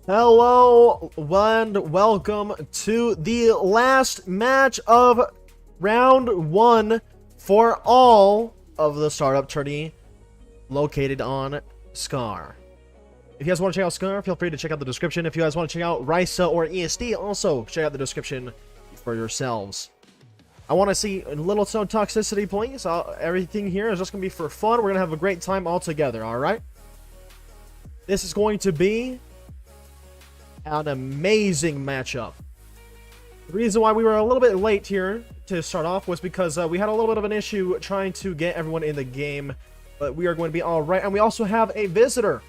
Hello and welcome to the last match of round 1 for all of the startup tourney located on SCR. If you guys want to check out SCR, feel free to check out the description. If you guys want to check out RAISA or ESD, also check out the description for yourselves. I want to see a little no toxicity, please. Everything here is just going to be for fun. We're going to have a great time all together, alright? This is going to be an amazing matchup. The reason why we were a little bit late here to start off was because we had a little bit of an issue trying to get everyone in the game, but we are going to be all right. And we also have a visitor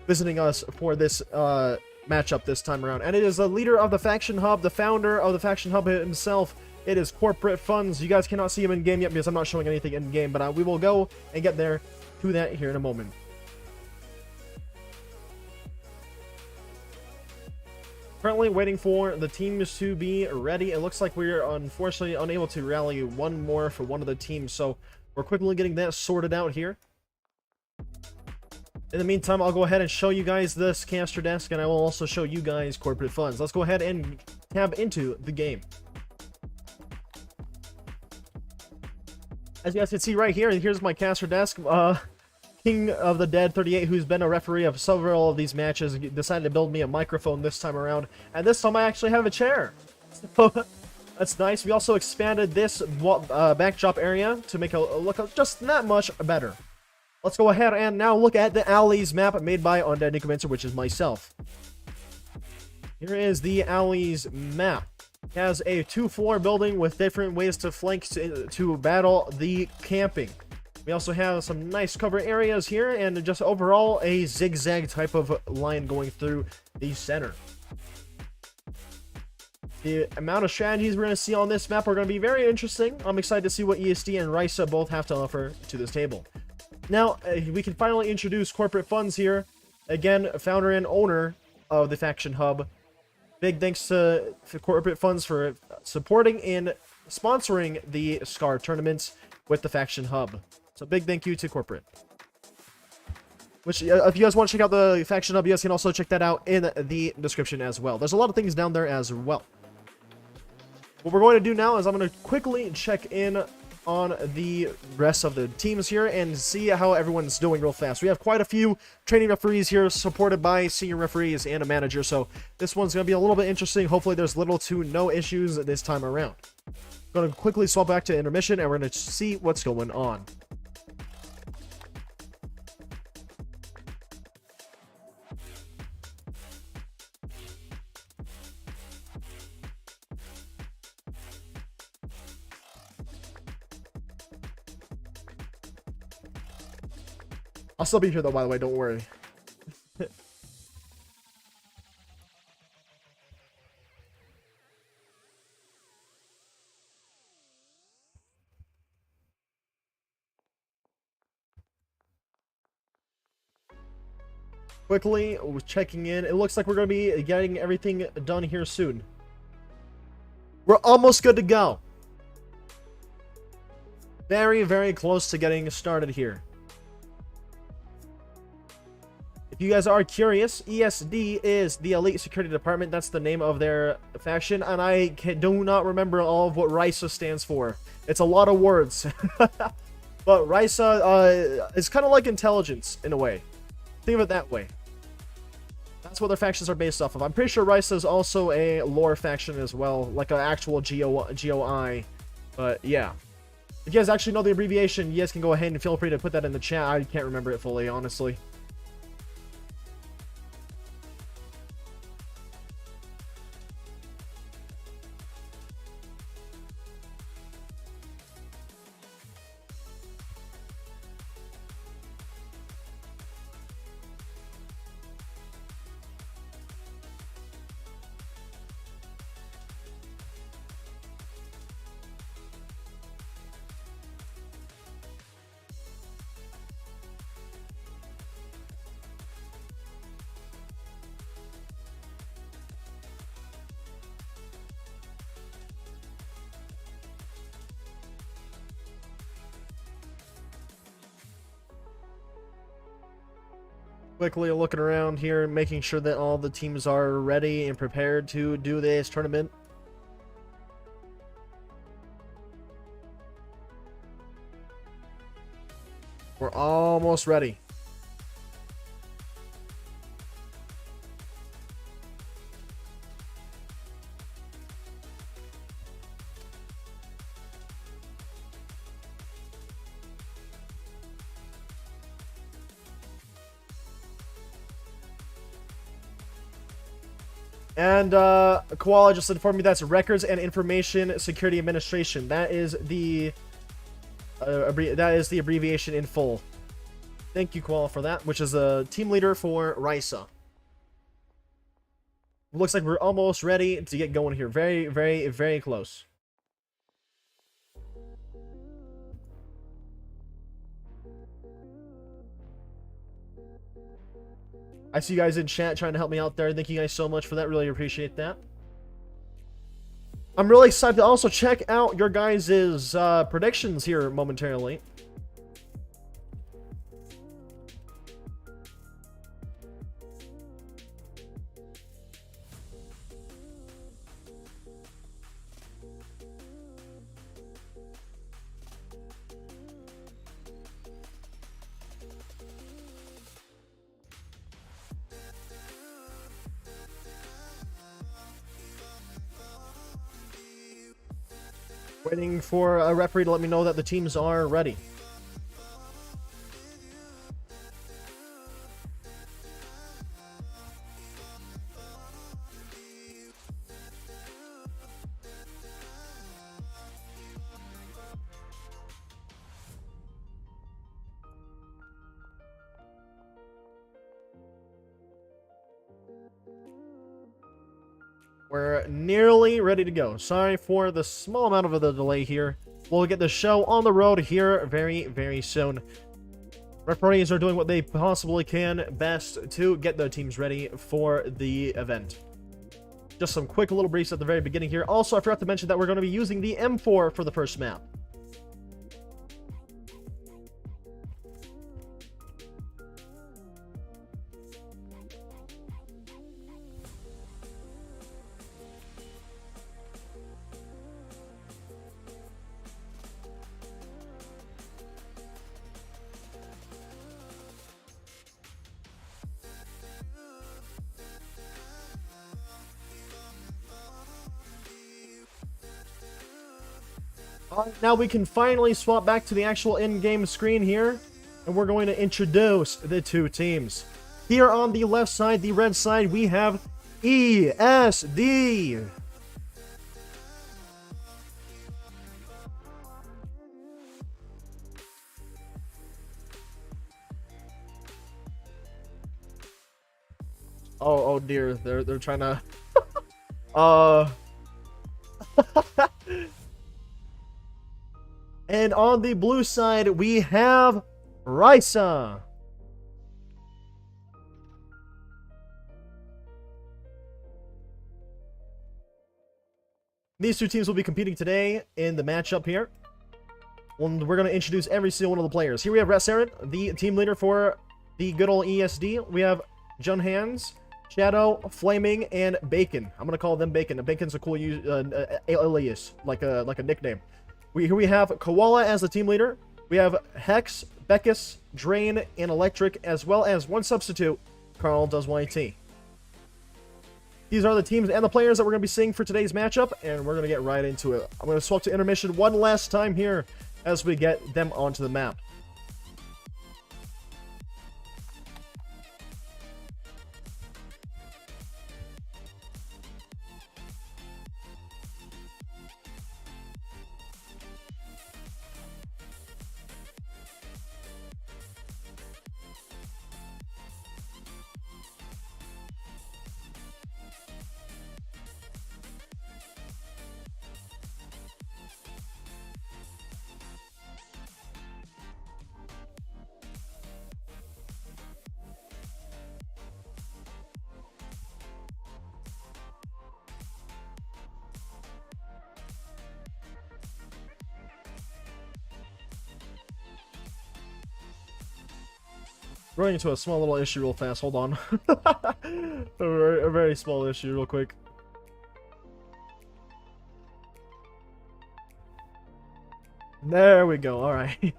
visiting us for this matchup this time around, and it is the leader of the Faction Hub, the founder of the Faction Hub himself. It is Corporate Funds. You guys cannot see him in game yet because I'm not showing anything in game, but we will go and get there to that here in a moment. Currently waiting for the teams to be ready. It looks like we're unfortunately unable to rally one more for one of the teams, so we're quickly getting that sorted out here. In the meantime, I'll go ahead and show you guys this caster desk, and I will also show you guys Corporate Funds. Let's go ahead and tab into the game. As you guys can see right here, here's my caster desk. King of the Dead 38, who's been a referee of several of these matches, decided to build me a microphone this time around, and this time I actually have a chair. So that's nice. We also expanded this backdrop area to make it look just that much better. Let's go ahead and now look at the Alleys map made by Undead Necromancer, which is myself. Here is the Alleys map. It has a 2-floor building with different ways to flank to battle the camping. We also have some nice cover areas here, and just overall a zigzag type of line going through the center. The amount of strategies we're going to see on this map are going to be very interesting. I'm excited to see what ESD and RAISA both have to offer to this table. Now, we can finally introduce Corporate Funds here. Again, founder and owner of the Faction Hub. Big thanks to Corporate Funds for supporting and sponsoring the SCR tournaments with the Faction Hub. So big thank you to Corporate. Which, if you guys want to check out the Faction Hub, you guys can also check that out in the description as well. There's a lot of things down there as well. What we're going to do now is I'm going to quickly check in on the rest of the teams here and see how everyone's doing real fast. We have quite a few training referees here supported by senior referees and a manager, so this one's going to be a little bit interesting. Hopefully there's little to no issues this time around. I'm going to quickly swap back to intermission and we're going to see what's going on. I'll still be here though, by the way, don't worry. Quickly checking in. It looks like we're going to be getting everything done here soon. We're almost good to go. Very, very close to getting started here. If you guys are curious, ESD is the Elite Security Department. That's the name of their faction, and I do not remember all of what RAISA stands for. It's a lot of words. But RAISA is kind of like intelligence, in a way. Think of it that way. That's what their factions are based off of. I'm pretty sure RAISA is also a lore faction as well, like an actual GOI. But yeah. If you guys actually know the abbreviation, you guys can go ahead and feel free to put that in the chat. I can't remember it fully, honestly. Quickly looking around here, making sure that all the teams are ready and prepared to do this tournament. We're almost ready. And Koala just informed me that's Records and Information Security Administration. That is the abbreviation in full. Thank you, Koala, for that, which is a team leader for RAISA. Looks like we're almost ready to get going here. Very, very, very close. I see you guys in chat trying to help me out there. Thank you guys so much for that. Really appreciate that. I'm really excited to also check out your guys' predictions here momentarily. Waiting for a referee to let me know that the teams are ready. We're nearly ready to go. Sorry for the small amount of the delay here. We'll get the show on the road here very, very soon. Referees are doing what they possibly can best to get their teams ready for the event. Just some quick little briefs at the very beginning here. Also, I forgot to mention that we're going to be using the M4 for the first map. Now we can finally swap back to the actual in-game screen here, and we're going to introduce the two teams. Here on the left side, the red side, we have ESD. Oh dear, they're trying to And on the blue side, we have RAISA. These two teams will be competing today in the matchup here. And we're going to introduce every single one of the players. Here we have Resarin, the team leader for the good old ESD. We have Jun Hands, Shadow, Flaming, and Bacon. I'm going to call them Bacon. Bacon's a cool alias, like a nickname. Here we have Koala as the team leader. We have Hex, Beckus, Drain, and Electric, as well as one substitute, Carl does YT. These are the teams and the players that we're going to be seeing for today's matchup, and we're going to get right into it. I'm going to swap to intermission one last time here as we get them onto the map. Running into a small little issue real fast. Hold on. A very small issue real quick. There we go. All right.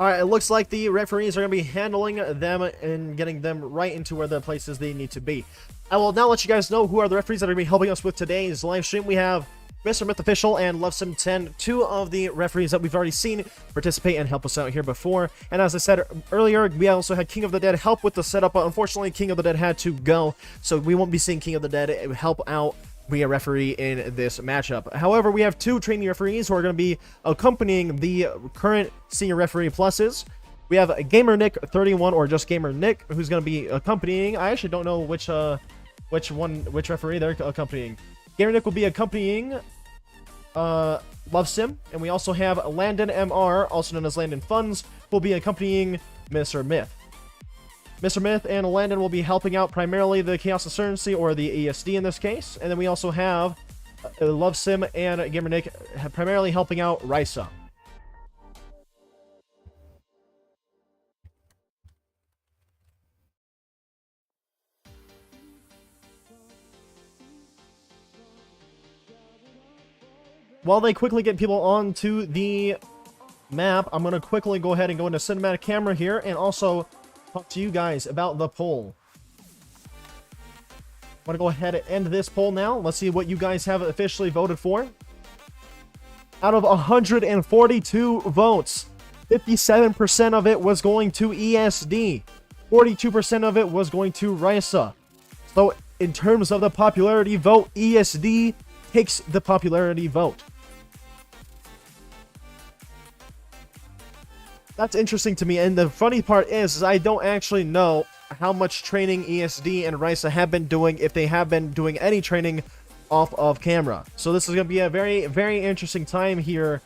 Alright, it looks like the referees are going to be handling them and getting them right into where the places they need to be. I will now let you guys know who are the referees that are going to be helping us with today's live stream. We have Mr. Myth Official and LoveSim10, two of the referees that we've already seen participate and help us out here before. And as I said earlier, we also had King of the Dead help with the setup, but unfortunately King of the Dead had to go, so we won't be seeing King of the Dead help out be a referee in this matchup. However, we have two trainee referees who are going to be accompanying the current senior referee pluses. We have Gamer Nick 31, or just Gamer Nick, who's going to be accompanying. I actually don't know which referee they're accompanying. Gamer Nick will be accompanying LoveSim, and we also have Landon MR, also known as Landon Funds, will be accompanying Mr. Myth. Mr. Myth and Landon will be helping out primarily the Chaos Insurgency, or the ESD in this case. And then we also have LoveSim and Gamer Nick primarily helping out RAISA. While they quickly get people onto the map, I'm going to quickly go ahead and go into cinematic camera here and also talk to you guys about the poll. I'm going to go ahead and end this poll now. Let's see what you guys have officially voted for. Out of 142 votes, 57% of it was going to ESD. 42% of it was going to RAISA. So in terms of the popularity vote, ESD takes the popularity vote. That's interesting to me, and the funny part is I don't actually know how much training ESD and RAISA have been doing, if they have been doing any training off of camera. So this is going to be a very, very interesting time here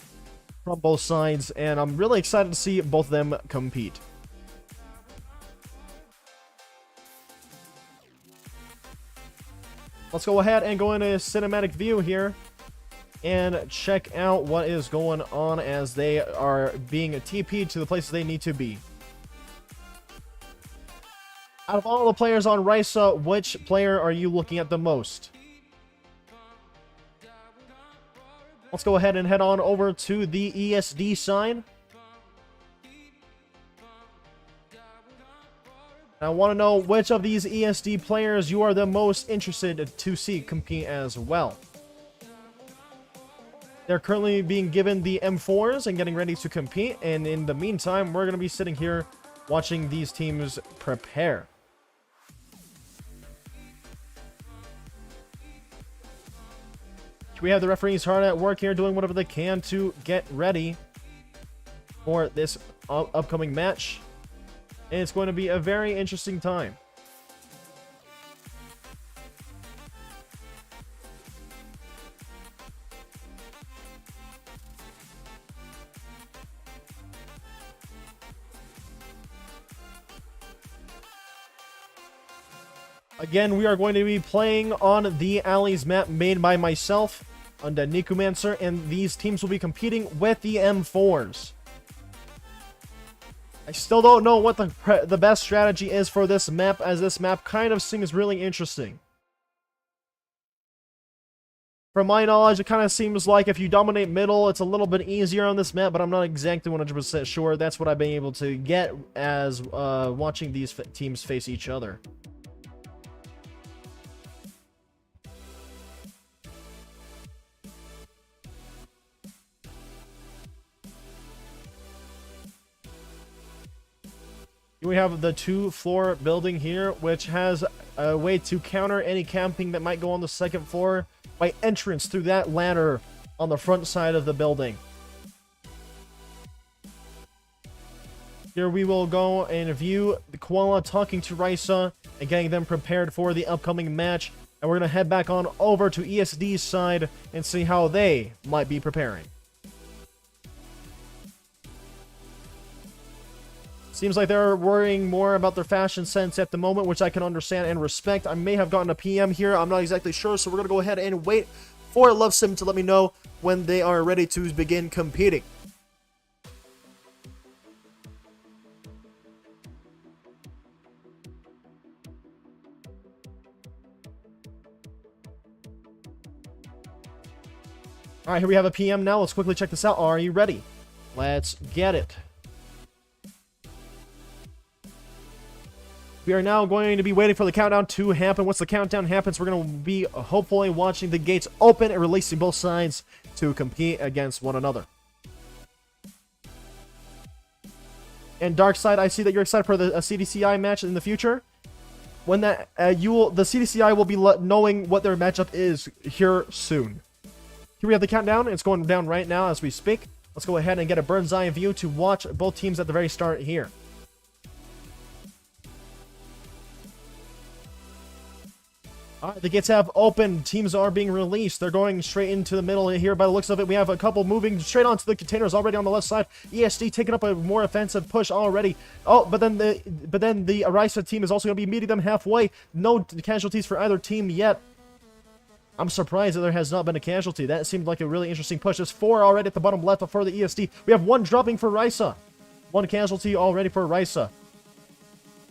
from both sides, and I'm really excited to see both of them compete. Let's go ahead and go into cinematic view here and check out what is going on as they are being TP'd to the places they need to be. Out of all the players on RAISA, which player are you looking at the most? Let's go ahead and head on over to the ESD side. I want to know which of these ESD players you are the most interested to see compete as well. They're currently being given the M4s and getting ready to compete, and in the meantime, we're going to be sitting here watching these teams prepare. We have the referees hard at work here, doing whatever they can to get ready for this upcoming match. And it's going to be a very interesting time. Again, we are going to be playing on the Alleys map made by myself, Undead Nikumancer, and these teams will be competing with the M4s. I still don't know what the best strategy is for this map, as this map kind of seems really interesting. From my knowledge, it kind of seems like if you dominate middle, it's a little bit easier on this map, but I'm not exactly 100% sure. That's what I've been able to get as watching these teams face each other. We have the 2-floor building here, which has a way to counter any camping that might go on the second floor by entrance through that ladder on the front side of the building. Here we will go and view the Koala talking to RAISA and getting them prepared for the upcoming match. And we're going to head back on over to ESD's side and see how they might be preparing. Seems like they're worrying more about their fashion sense at the moment, which I can understand and respect. I may have gotten a PM here. I'm not exactly sure, so we're going to go ahead and wait for LoveSim to let me know when they are ready to begin competing. All right, here we have a PM now. Let's quickly check this out. Are you ready? Let's get it. We are now going to be waiting for the countdown to happen. Once the countdown happens, we're going to be hopefully watching the gates open and releasing both sides to compete against one another. And Darkside, I see that you're excited for the CDCI match in the future. When that the CDCI will be knowing what their matchup is here soon. Here we have the countdown. It's going down right now as we speak. Let's go ahead and get a bird's eye view to watch both teams at the very start here. Alright, the gates have opened. Teams are being released. They're going straight into the middle here. By the looks of it, we have a couple moving straight onto the containers already on the left side. ESD taking up a more offensive push already. Oh, but then the RAISA team is also going to be meeting them halfway. No casualties for either team yet. I'm surprised that there has not been a casualty. That seemed like a really interesting push. There's 4 already at the bottom left for the ESD. We have 1 dropping for RAISA. 1 casualty already for RAISA.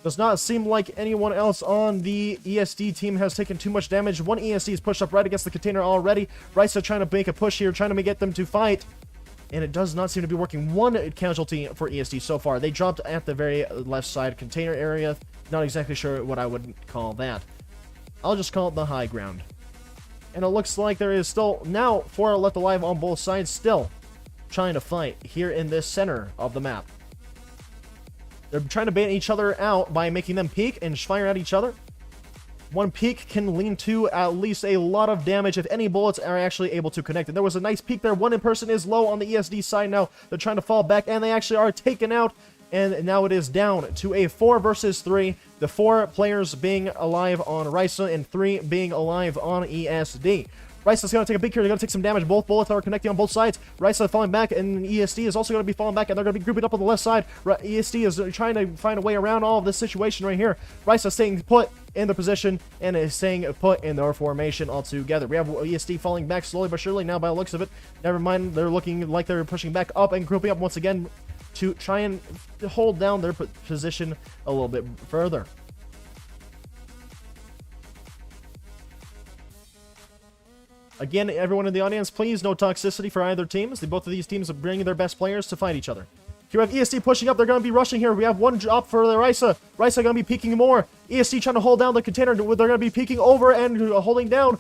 Does not seem like anyone else on the ESD team has taken too much damage. 1 ESD is pushed up right against the container already. RAISA trying to make a push here, trying to get them to fight. And it does not seem to be working. 1 casualty for ESD so far. They dropped at the very left side container area. Not exactly sure what I would call that. I'll just call it the high ground. And it looks like there is still now 4 left alive on both sides, still trying to fight here in this center of the map. They're trying to bait each other out by making them peek and fire at each other. 1 peek can lead to at least a lot of damage if any bullets are actually able to connect. And there was a nice peek there. 1 in person is low on the ESD side now. They're trying to fall back, and they actually are taken out. And now it is down to a 4 versus 3. The 4 players being alive on RAISA and 3 being alive on ESD. RAISA's going to take a big here. They're going to take some damage. Both bullets are connecting on both sides. RAISA falling back, and ESD is also going to be falling back, and they're going to be grouping up on the left side. ESD is trying to find a way around all of this situation right here. RAISA staying put in the position and is staying put in their formation altogether. We have ESD falling back slowly but surely now by the looks of it. Never mind, they're looking like they're pushing back up and grouping up once again to try and hold down their position a little bit further. Again, everyone in the audience, please, no toxicity for either teams. Both of these teams are bringing their best players to fight each other. Here we have ESD pushing up. They're going to be rushing here. We have 1 drop for the RAISA. RAISA going to be peeking more. ESD trying to hold down the container. They're going to be peeking over and holding down.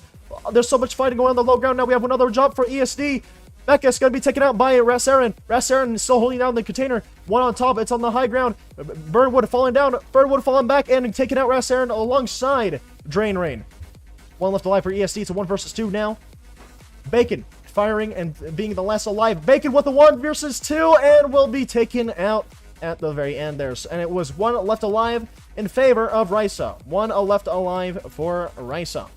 There's so much fighting going on the low ground. Now we have another drop for ESD. Becca's going to be taken out by Rasarin. Rasarin is still holding down the container. 1 on top. It's on the high ground. Birdwood falling down. Birdwood falling back and taking out Rasarin alongside Drain Rain. 1 left alive for ESD. It's a 1 versus 2 now. Bacon firing and being the last alive. Bacon with a 1 versus 2 and will be taken out at the very end there. And it was 1 left alive in favor of RAISA. 1 left alive for RAISA.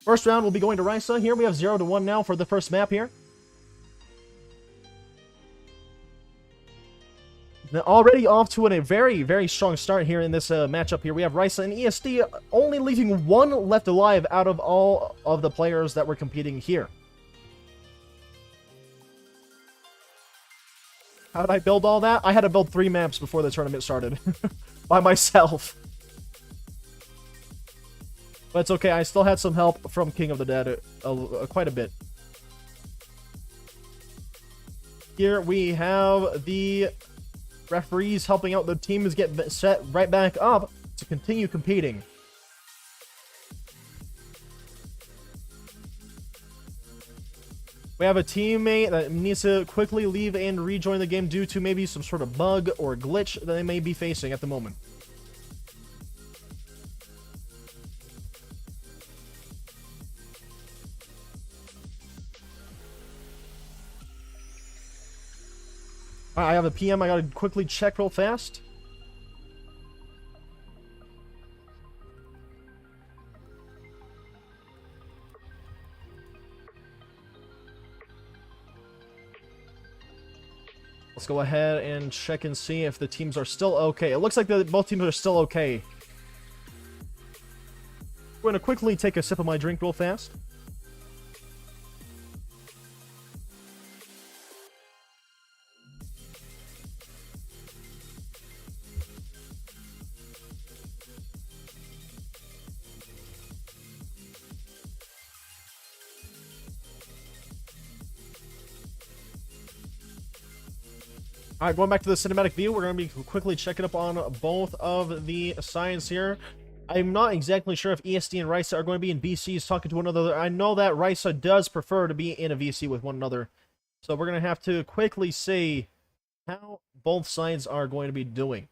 First round will be going to RAISA. Here we have 0-1 now for the first map here. Now, already off to a very, very strong start here in this matchup here. We have RAISA and ESD only leaving 1 left alive out of all of the players that were competing here. How did I build all that? I had to build 3 maps before the tournament started. By myself. But it's okay, I still had some help from King of the Dead quite a bit. Here we have the referees helping out the teams get set right back up to continue competing. We have a teammate that needs to quickly leave and rejoin the game due to maybe some sort of bug or glitch that they may be facing at the moment. I have a PM I gotta quickly check real fast. Let's go ahead and check and see if the teams are still okay. It looks like both teams are still okay. We're going to quickly take a sip of my drink real fast. Alright, going back to the cinematic view, we're going to be quickly checking up on both of the sides here. I'm not exactly sure if ESD and RAISA are going to be in VCs talking to one another. I know that RAISA does prefer to be in a VC with one another. So we're going to have to quickly see how both sides are going to be doing.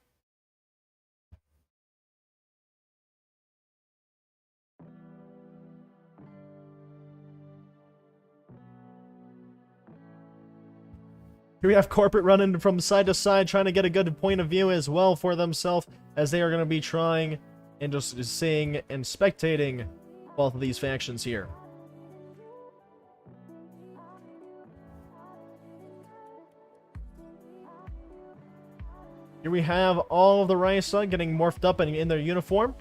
Here we have corporate running from side to side, trying to get a good point of view as well for themselves, as they are going to be trying and just seeing and spectating both of these factions here. Here we have all of the RAISA getting morphed up in their uniform.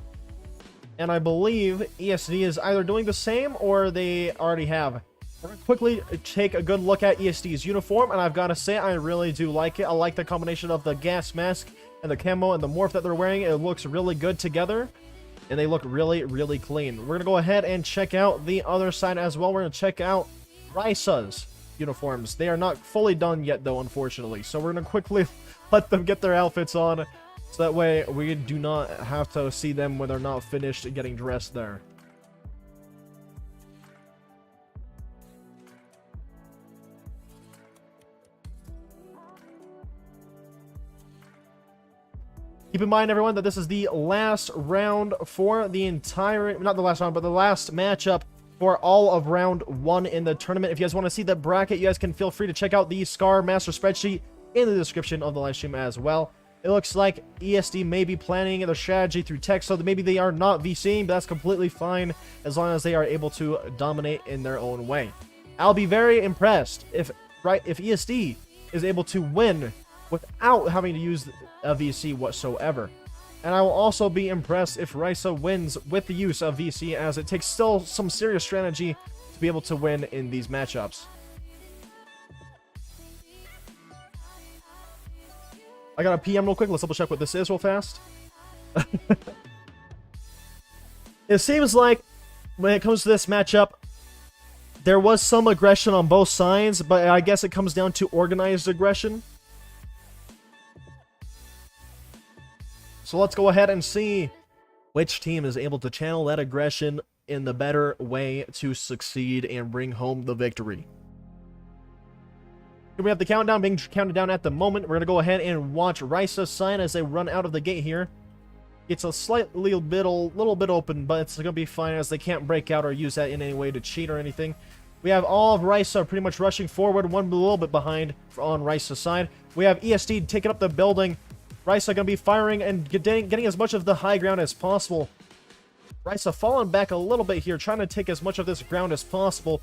And I believe ESD is either doing the same or they already have. We're going to quickly take a good look at ESD's uniform, and I've got to say, I really do like it. I like the combination of the gas mask and the camo and the morph that they're wearing. It looks really good together, and they look really, really clean. We're going to go ahead and check out the other side as well. We're going to check out RAISA's uniforms. They are not fully done yet, though, unfortunately. So we're going to quickly let them get their outfits on, so that way we do not have to see them when they're not finished getting dressed there. Keep in mind, everyone, that this is the last round for the entire... Not the last round, but the last matchup for all of round 1 in the tournament. If you guys want to see the bracket, you guys can feel free to check out the SCR master spreadsheet in the description of the live stream as well. It looks like ESD may be planning their strategy through text, so that maybe they are not VCing, but that's completely fine as long as they are able to dominate in their own way. I'll be very impressed if ESD is able to win without having to use a VC whatsoever. And I will also be impressed if RAISA wins with the use of VC, as it takes still some serious strategy to be able to win in these matchups. I got a PM real quick. Let's double check what this is real fast. It seems like when it comes to this matchup, there was some aggression on both sides, but I guess it comes down to organized aggression. So let's go ahead and see which team is able to channel that aggression in the better way to succeed and bring home the victory. Here we have the countdown being counted down at the moment. We're going to go ahead and watch RAISA's side as they run out of the gate here. It's a little bit open, but it's going to be fine, as they can't break out or use that in any way to cheat or anything. We have all of RAISA pretty much rushing forward, one a little bit behind on RAISA's side. We have ESD taking up the building. RAISA going to be firing and getting as much of the high ground as possible. RAISA falling back a little bit here, trying to take as much of this ground as possible.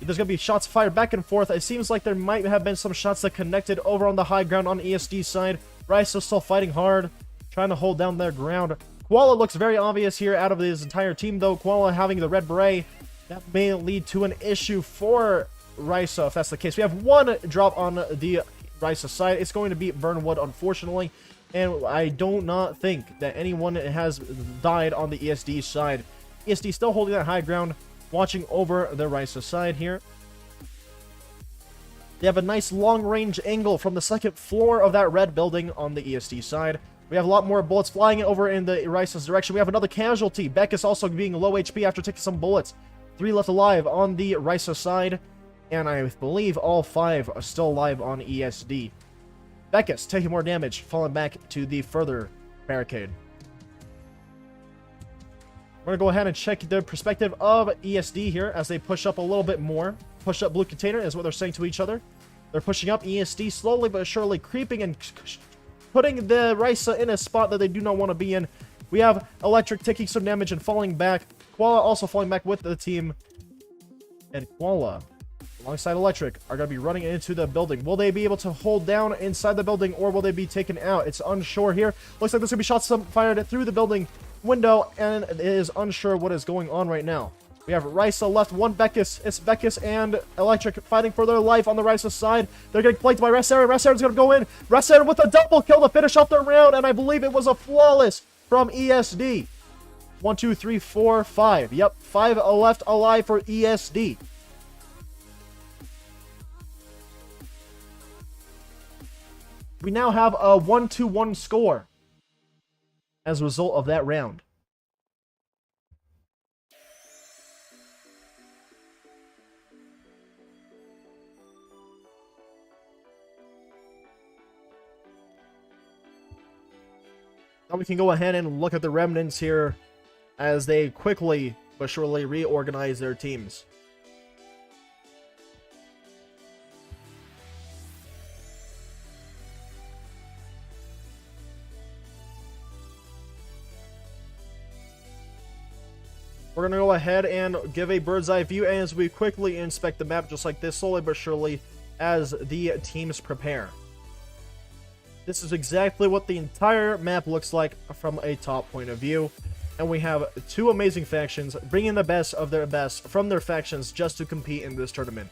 There's going to be shots fired back and forth. It seems like there might have been some shots that connected over on the high ground on ESD's side. RAISA still fighting hard, trying to hold down their ground. Koala looks very obvious here out of his entire team, though. Koala having the red beret, that may lead to an issue for RAISA if that's the case. We have one drop on the RAISA side. It's going to be Burnwood, unfortunately. And I do not think that anyone has died on the ESD side. ESD still holding that high ground, watching over the RAISA side here. They have a nice long-range angle from the second floor of that red building on the ESD side. We have a lot more bullets flying over in the RAISA's direction. We have another casualty. Beck is also being low HP after taking some bullets. 3 left alive on the RAISA side, and I believe all 5 are still alive on ESD. Beckus taking more damage, falling back to the further barricade. We're going to go ahead and check the perspective of ESD here as they push up a little bit more. Push up blue container is what they're saying to each other. They're pushing up ESD slowly but surely, creeping and putting the RAISA in a spot that they do not want to be in. We have Electric taking some damage and falling back. Koala also falling back with the team. And Koala alongside Electric, are going to be running into the building. Will they be able to hold down inside the building, or will they be taken out? It's unsure here. Looks like there's going to be shots fired through the building window, and it is unsure what is going on right now. We have RAISA left, one Beckus. It's Beckus and Electric fighting for their life on the RAISA side. They're getting flanked by Resaren. Resaren's going to go in. Resaren with a double kill to finish off their round, and I believe it was a flawless from ESD. 1, 2, 3, 4, 5. Yep, 5 left alive for ESD. We now have a 1-1 score as a result of that round. Now we can go ahead and look at the remnants here as they quickly but surely reorganize their teams. We're going to go ahead and give a bird's eye view as we quickly inspect the map just like this, slowly but surely as the teams prepare. This is exactly what the entire map looks like from a top point of view. And we have two amazing factions bringing the best of their best from their factions just to compete in this tournament.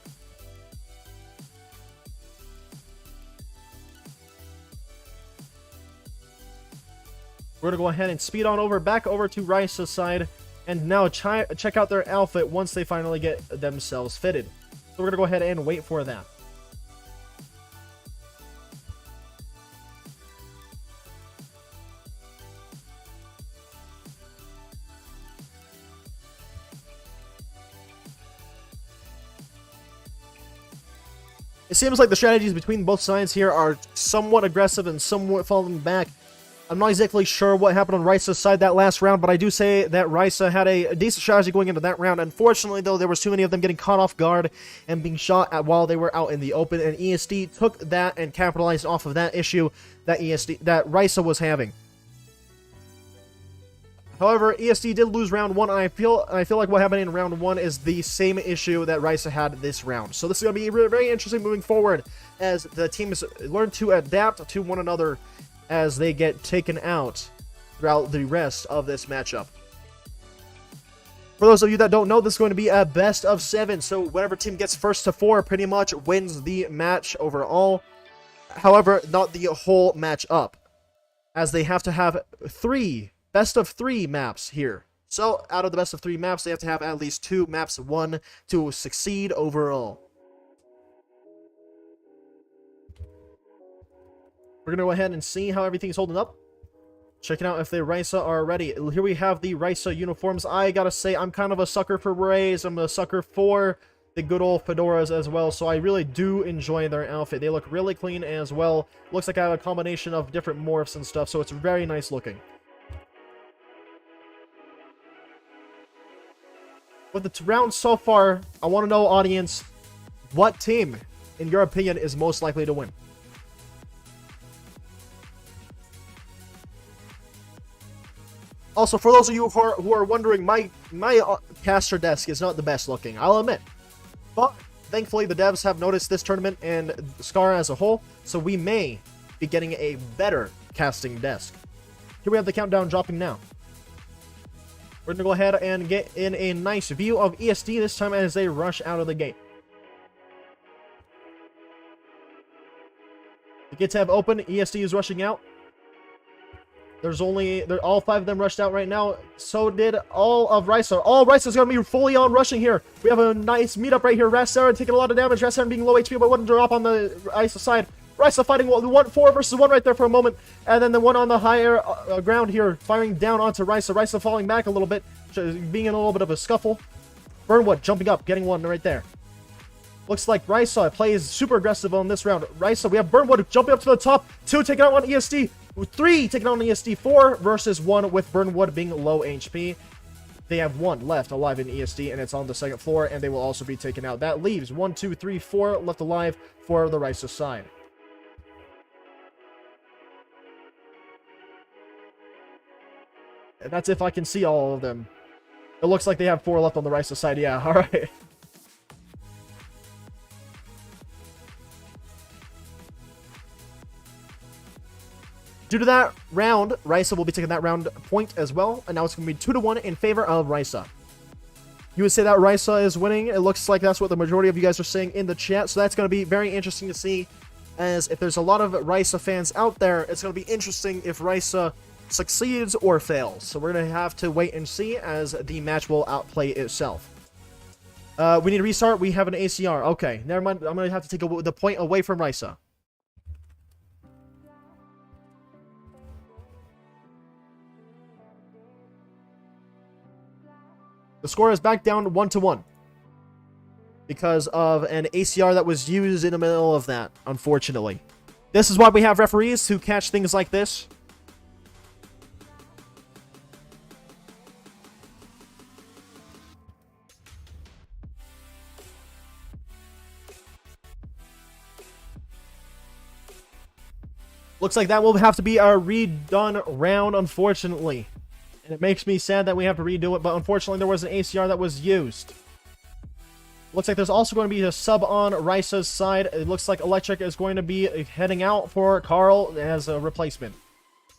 We're going to go ahead and speed on back over to RAISA's side and now check out their outfit once they finally get themselves fitted. So we're going to go ahead and wait for that. It seems like the strategies between both sides here are somewhat aggressive and somewhat falling back. I'm not exactly sure what happened on RAISA's side that last round, but I do say that RAISA had a decent strategy going into that round. Unfortunately, though, there was too many of them getting caught off guard and being shot at while they were out in the open, and ESD took that and capitalized off of that issue that RAISA was having. However, ESD did lose round 1, and I feel like what happened in round 1 is the same issue that RAISA had this round. So this is going to be very interesting moving forward as the teams learn to adapt to one another as they get taken out throughout the rest of this matchup. For those of you that don't know, this is going to be a best of 7, so whatever team gets first to 4 pretty much wins the match overall. However, not the whole match up, as they have to have 3 best of 3 maps here. So, out of the best of 3 maps, they have to have at least 2 maps won to succeed overall. We're going to go ahead and see how everything's holding up. Checking out if the RAISA are ready. Here we have the RAISA uniforms. I gotta say, I'm kind of a sucker for berets. I'm a sucker for the good old fedoras as well, so I really do enjoy their outfit. They look really clean as well. Looks like I have a combination of different morphs and stuff, so it's very nice looking. With the round so far, I want to know, audience, what team, in your opinion, is most likely to win? Also, for those of you who are wondering, my caster desk is not the best looking, I'll admit. But, thankfully, the devs have noticed this tournament and SCR as a whole, so we may be getting a better casting desk. Here we have the countdown dropping now. We're going to go ahead and get in a nice view of ESD this time as they rush out of the gate. The gates have opened. ESD is rushing out. All 5 of them rushed out right now. So did all of RAISA. All RAISA is going to be fully on rushing here. We have a nice meetup right here. Rasaren taking a lot of damage. Rasaren being low HP, but wouldn't drop on the RAISA side. RAISA fighting 4 versus 1 right there for a moment. And then the one on the higher ground here firing down onto RAISA. RAISA falling back a little bit, being in a little bit of a scuffle. Burnwood jumping up, getting one right there. Looks like RAISA plays super aggressive on this round. RAISA, we have Burnwood jumping up to the top. 2 taking out on ESD. 3 taking on ESD. 4 versus 1 with Burnwood being low HP. They have 1 left alive in ESD, and it's on the second floor, and they will also be taken out. That leaves 1, 2, 3, 4 left alive for the RAISA side. And that's if I can see all of them. It looks like they have 4 left on the RAISA side. Yeah, alright. Due to that round, RAISA will be taking that round point as well, and now it's going to be 2-1 in favor of RAISA. You would say that RAISA is winning. It looks like that's what the majority of you guys are saying in the chat, so that's going to be very interesting to see, as if there's a lot of RAISA fans out there, it's going to be interesting if RAISA succeeds or fails. So we're going to have to wait and see as the match will outplay itself. We need to restart. We have an ACR. Okay, never mind. I'm going to have to take the point away from RAISA. The score is back down 1-1 because of an ACR that was used in the middle of that, unfortunately. This is why we have referees to catch things like this. Looks like that will have to be a redone round, unfortunately. And it makes me sad that we have to redo it, but unfortunately there was an ACR that was used. Looks like there's also going to be a sub on RAISA's side. It looks like Electric is going to be heading out for Carl as a replacement.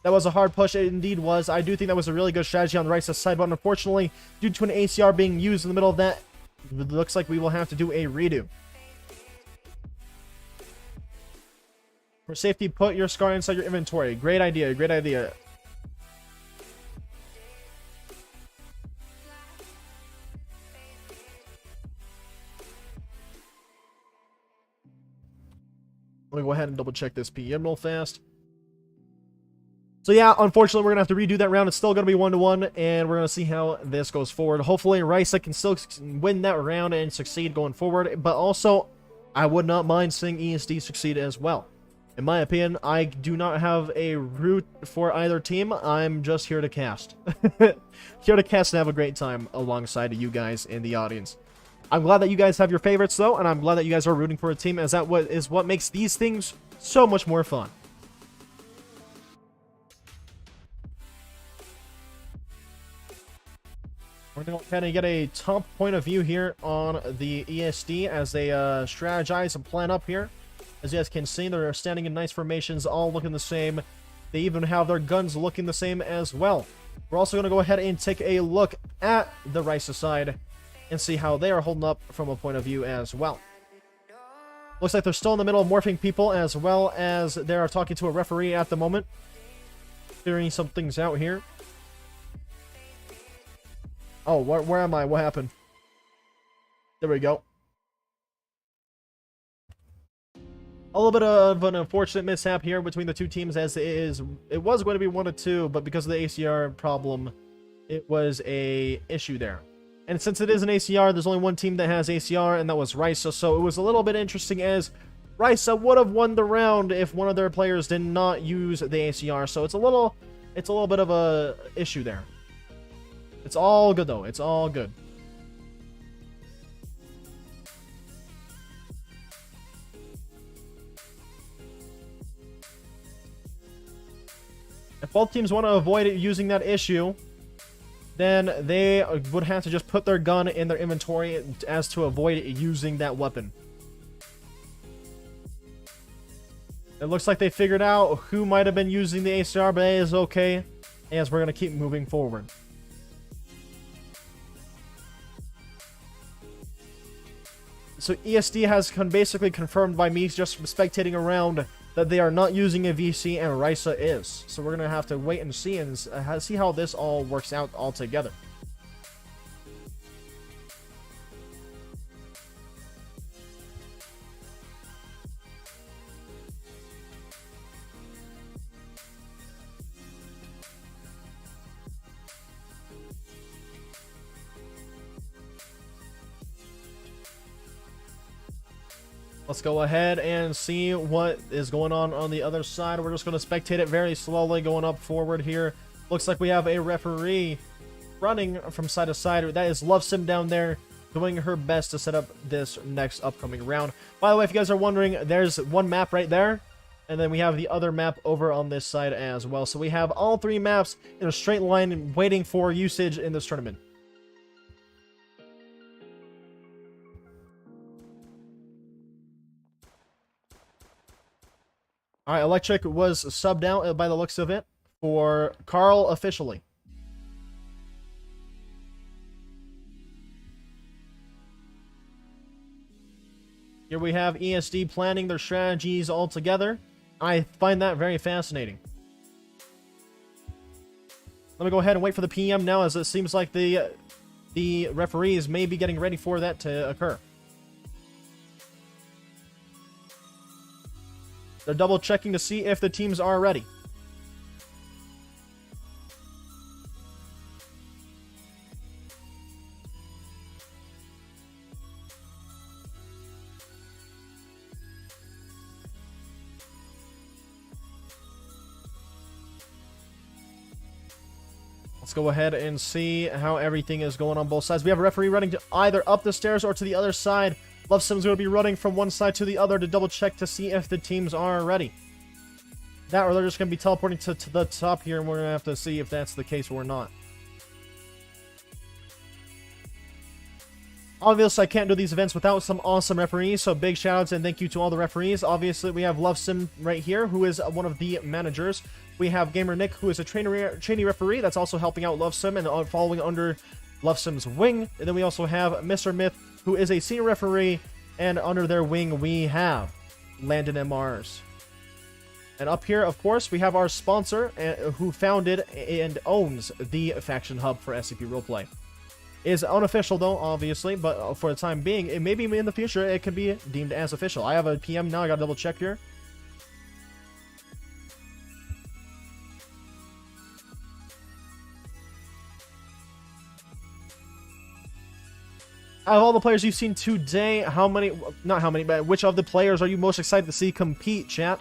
That was a hard push, it indeed was. I do think that was a really good strategy on the RAISA's side, but unfortunately, due to an ACR being used in the middle of that, it looks like we will have to do a redo. For safety, put your SCR inside your inventory. Great idea, great idea. Let me go ahead and double check this PM real fast. So yeah, unfortunately, we're going to have to redo that round. It's still going to be 1-1, and we're going to see how this goes forward. Hopefully, RAISA can still win that round and succeed going forward, but also, I would not mind seeing ESD succeed as well. In my opinion, I do not have a root for either team. I'm just here to cast. Here to cast and have a great time alongside you guys in the audience. I'm glad that you guys have your favorites, though, and I'm glad that you guys are rooting for a team, as that is what makes these things so much more fun. We're going to kind of get a top point of view here on the ESD as they strategize and plan up here. As you guys can see, they're standing in nice formations, all looking the same. They even have their guns looking the same as well. We're also going to go ahead and take a look at the RAISA side and see how they are holding up from a point of view as well. Looks like they're still in the middle of morphing people, as well as they are talking to a referee at the moment. Figuring some things out here. Oh, where am I? What happened? There we go. A little bit of an unfortunate mishap here between the two teams, as it was going to be 1-2, but because of the ACR problem, it was a issue there. And since it is an ACR, there's only one team that has ACR, and that was RAISA, so it was a little bit interesting, as RAISA would have won the round if one of their players did not use the ACR, so it's a little bit of a issue there. It's all good, though. It's all good. If both teams want to avoid using that issue, then they would have to just put their gun in their inventory as to avoid using that weapon. It looks like they figured out who might have been using the ACR, but it is okay, as we're going to keep moving forward. So ESD has basically confirmed by me just spectating around that they are not using a VC and RAISA is. So we're going to have to wait and see how this all works out altogether. Let's go ahead and see what is going on the other side. We're just going to spectate it very slowly going up forward here. Looks like we have a referee running from side to side. That is Love Sim down there doing her best to set up this next upcoming round. By the way, if you guys are wondering, there's one map right there. And then we have the other map over on this side as well. So we have all three maps in a straight line waiting for usage in this tournament. All right, Electric was subbed out by the looks of it for Carl officially. Here we have ESD planning their strategies all together. I find that very fascinating. Let me go ahead and wait for the PM now, as it seems like the referees may be getting ready for that to occur. They're double checking to see if the teams are ready. Let's go ahead and see how everything is going on both sides. We have a referee running to either up the stairs or to the other side. Lovesim's going to be running from one side to the other to double check to see if the teams are ready. That, or they're just going to be teleporting to the top here, and we're going to have to see if that's the case or not. Obviously, I can't do these events without some awesome referees, so big shoutouts and thank you to all the referees. Obviously, we have Lovesim right here, who is one of the managers. We have Gamer Nick, who is a trainee referee that's also helping out Lovesim and following under Lovesim's wing. And then we also have Mr. Myth, who is a senior referee, and under their wing we have Landon MRs. And up here, of course, we have our sponsor, who founded and owns the Faction Hub for SCP Roleplay. It is unofficial though, obviously, but for the time being, it may be in the future, it could be deemed as official. I have a PM now, I gotta double check here. Out of all the players you've seen today, but which of the players are you most excited to see compete, chat?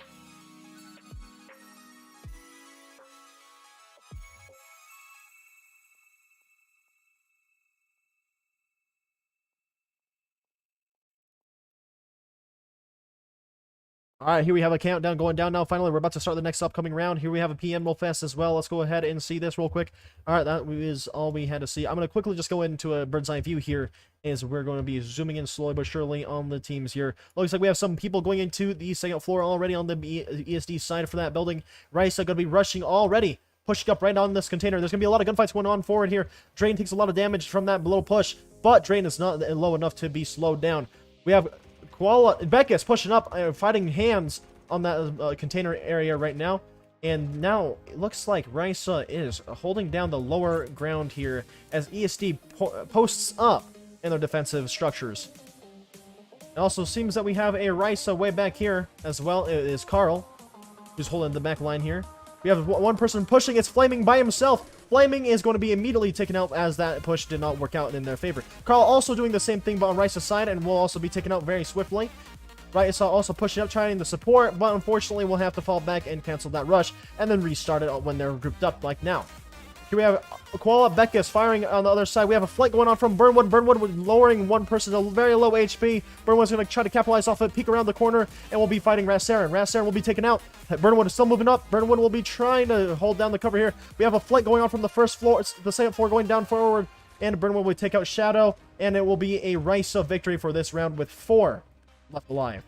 Alright, here we have a countdown going down now. Finally, we're about to start the next upcoming round. Here we have a PM real fast as well. Let's go ahead and see this real quick. Alright, that is all we had to see. I'm going to quickly just go into a bird's eye view here, as we're going to be zooming in slowly but surely on the teams here. Looks like we have some people going into the second floor already on the ESD side for that building. RAISA going to be rushing already, pushing up right on this container. There's going to be a lot of gunfights going on forward here. Drain takes a lot of damage from that below push, but Drain is not low enough to be slowed down. We have Becca's pushing up, fighting hands on that container area right now. And now it looks like RAISA is holding down the lower ground here as ESD posts up in their defensive structures. It also seems that we have a RAISA way back here as well. It is Carl, who's holding the back line here. We have one person pushing. It's Flaming by himself. Flaming is going to be immediately taken out as that push did not work out in their favor. Carl also doing the same thing but on RAISA's side and will also be taken out very swiftly. RAISA also pushing up, trying to support, but unfortunately will have to fall back and cancel that rush and then restart it when they're grouped up like now. Here we have Koala Becca's firing on the other side. We have a flight going on from Burnwood. Burnwood lowering one person to very low HP. Burnwood's going to try to capitalize off it, peek around the corner, and will be fighting Rasaren. Rasaren will be taken out. Burnwood is still moving up. Burnwood will be trying to hold down the cover here. We have a flight going on from the first floor, the second floor going down forward, and Burnwood will take out Shadow, and it will be a RAISA victory for this round with 4 left alive.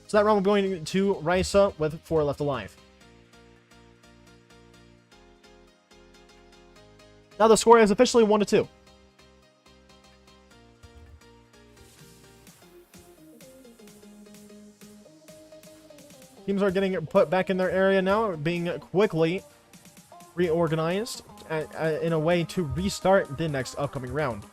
So that round we're going to RAISA with 4 left alive. Now the score is officially 1-2. Teams are getting put back in their area now, being quickly reorganized in a way to restart the next upcoming round.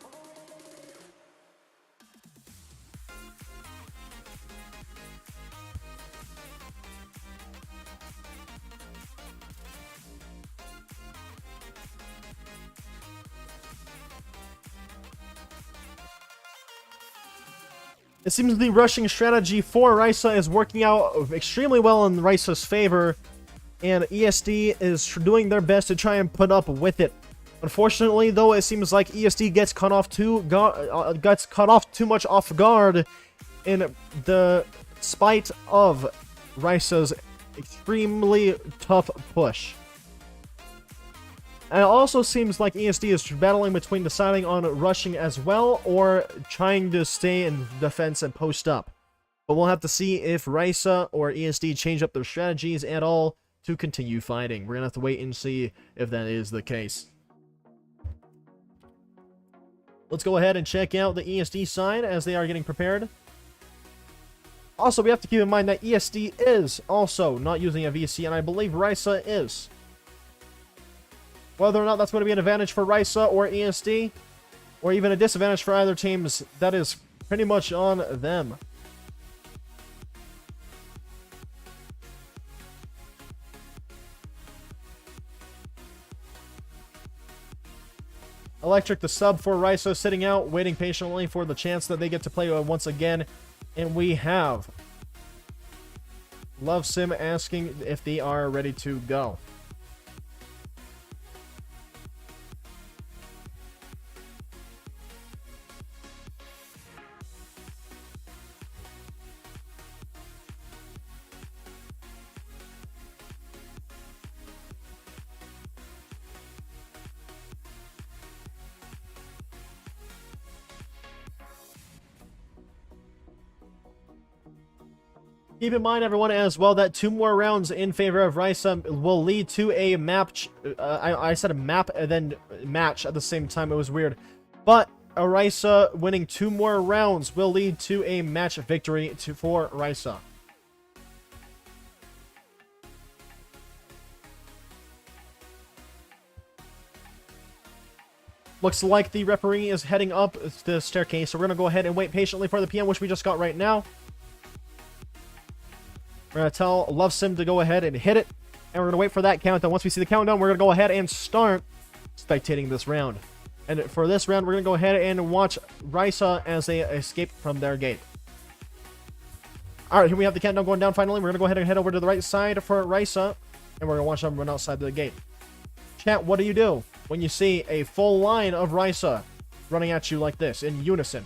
It seems the rushing strategy for RAISA is working out extremely well in RAISA's favor, and ESD is doing their best to try and put up with it. Unfortunately, though, it seems like ESD gets cut off too much off guard in the spite of RAISA's extremely tough push. And it also seems like ESD is battling between deciding on rushing as well or trying to stay in defense and post up. But we'll have to see if RAISA or ESD change up their strategies at all to continue fighting. We're going to have to wait and see if that is the case. Let's go ahead and check out the ESD side as they are getting prepared. Also, we have to keep in mind that ESD is also not using a VC, and I believe RAISA is. Whether or not that's going to be an advantage for RAISA or ESD, or even a disadvantage for either teams, that is pretty much on them. Electric, the sub for RAISA, sitting out, waiting patiently for the chance that they get to play once again. And we have Love Sim asking if they are ready to go. Keep in mind, everyone, as well, that 2 more rounds in favor of RAISA will lead to a map. I said a map and then match at the same time. It was weird. But RAISA winning 2 more rounds will lead to a match victory for RAISA. Looks like the referee is heading up the staircase, so we're going to go ahead and wait patiently for the PM, which we just got right now. We're going to tell Love Sim to go ahead and hit it. And we're going to wait for that countdown. Once we see the countdown, we're going to go ahead and start spectating this round. And for this round, we're going to go ahead and watch RAISA as they escape from their gate. Alright, here we have the countdown going down finally. We're going to go ahead and head over to the right side for RAISA. And we're going to watch them run outside the gate. Chat, what do you do when you see a full line of RAISA running at you like this in unison?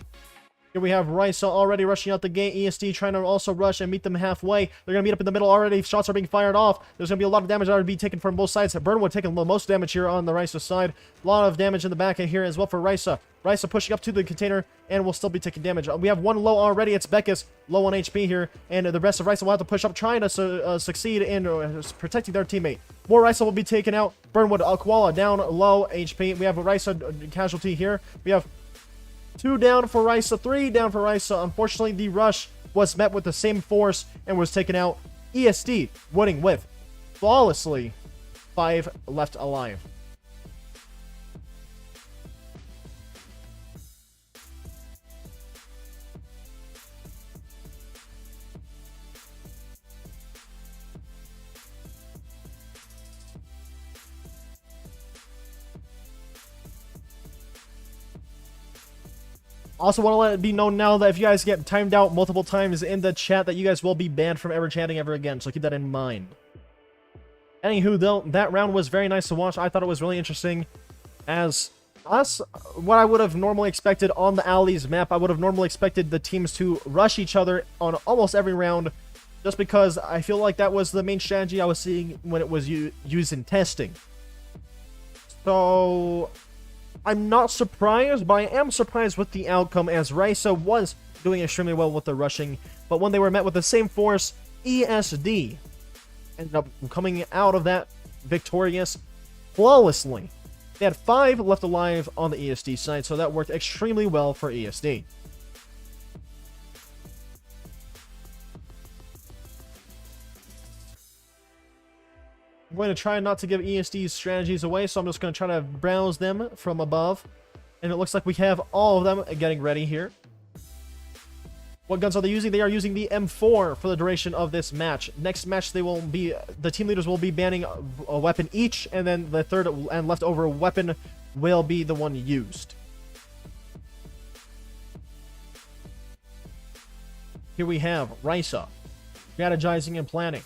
Here we have RAISA already rushing out the gate. ESD trying to also rush and meet them halfway. They're going to meet up in the middle already. Shots are being fired off. There's going to be a lot of damage that would be taken from both sides. Burnwood taking the most damage here on the RAISA side. A lot of damage in the back here as well for RAISA. RAISA pushing up to the container and will still be taking damage. We have 1 low already. It's Beckus, low on HP here. And the rest of RAISA will have to push up, trying to succeed in protecting their teammate. More RAISA will be taken out. Burnwood, Koala down, low HP. We have a RAISA casualty here. We have 2 down for RAISA, 3 down for RAISA. Unfortunately, the rush was met with the same force and was taken out. ESD winning with flawlessly 5 left alive. Also want to let it be known now that if you guys get timed out multiple times in the chat, that you guys will be banned from ever chatting ever again, so keep that in mind. Anywho, though, that round was very nice to watch. I thought it was really interesting. As what I would have normally expected on the Alleys map, I would have normally expected the teams to rush each other on almost every round, just because I feel like that was the main strategy I was seeing when it was used in testing. So I'm not surprised, but I am surprised with the outcome, as RAISA was doing extremely well with the rushing, but when they were met with the same force, ESD ended up coming out of that victorious flawlessly. They had 5 left alive on the ESD side, so that worked extremely well for ESD. I'm going to try not to give ESD's strategies away, so I'm just going to try to browse them from above. And it looks like we have all of them getting ready here. What guns are they using? They are using the M4 for the duration of this match. Next match, the team leaders will be banning a weapon each, and then the third and leftover weapon will be the one used. Here we have RAISA, strategizing and planning.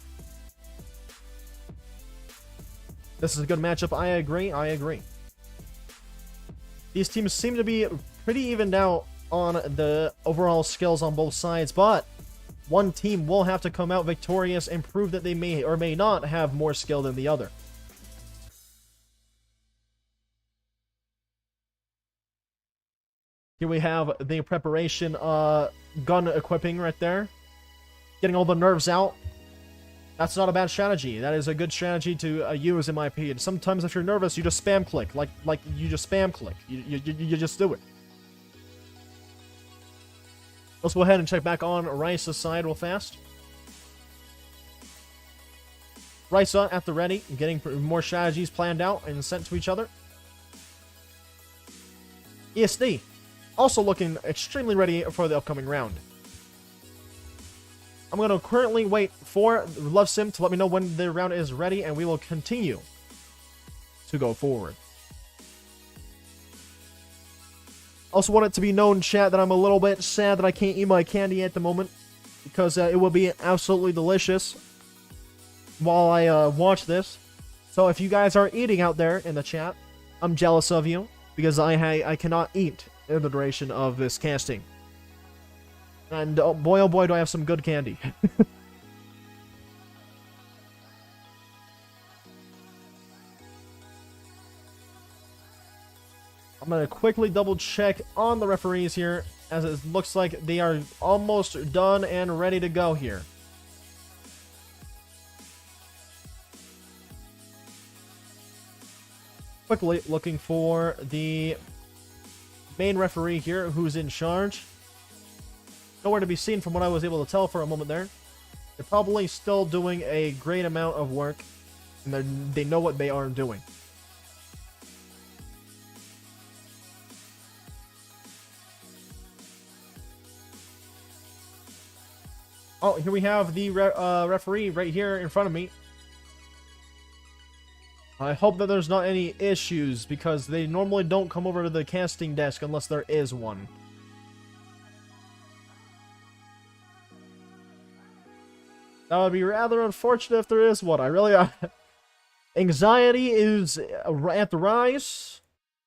This is a good matchup. I agree. These teams seem to be pretty evened out on the overall skills on both sides, but one team will have to come out victorious and prove that they may or may not have more skill than the other. Here we have the preparation gun equipping right there. Getting all the nerves out. That's not a bad strategy. That is a good strategy to use, in my opinion. Sometimes if you're nervous, you just spam click. Like you just spam click. You just do it. Let's go ahead and check back on RAISA's side real fast. RAISA at the ready, getting more strategies planned out and sent to each other. ESD, also looking extremely ready for the upcoming round. I'm going to currently wait for Love Sim to let me know when the round is ready, and we will continue to go forward. Also want it to be known, chat, that I'm a little bit sad that I can't eat my candy at the moment, because it will be absolutely delicious while I watch this. So if you guys are eating out there in the chat, I'm jealous of you, because I cannot eat in the duration of this casting. And oh boy, do I have some good candy. I'm going to quickly double check on the referees here, as it looks like they are almost done and ready to go here. Quickly looking for the main referee here, who's in charge. Nowhere to be seen from what I was able to tell for a moment there. They're probably still doing a great amount of work, and they know what they are doing. Oh, here we have the referee right here in front of me. I hope that there's not any issues, because they normally don't come over to the casting desk unless there is one. That would be rather unfortunate if there is one. I really... anxiety is at the rise,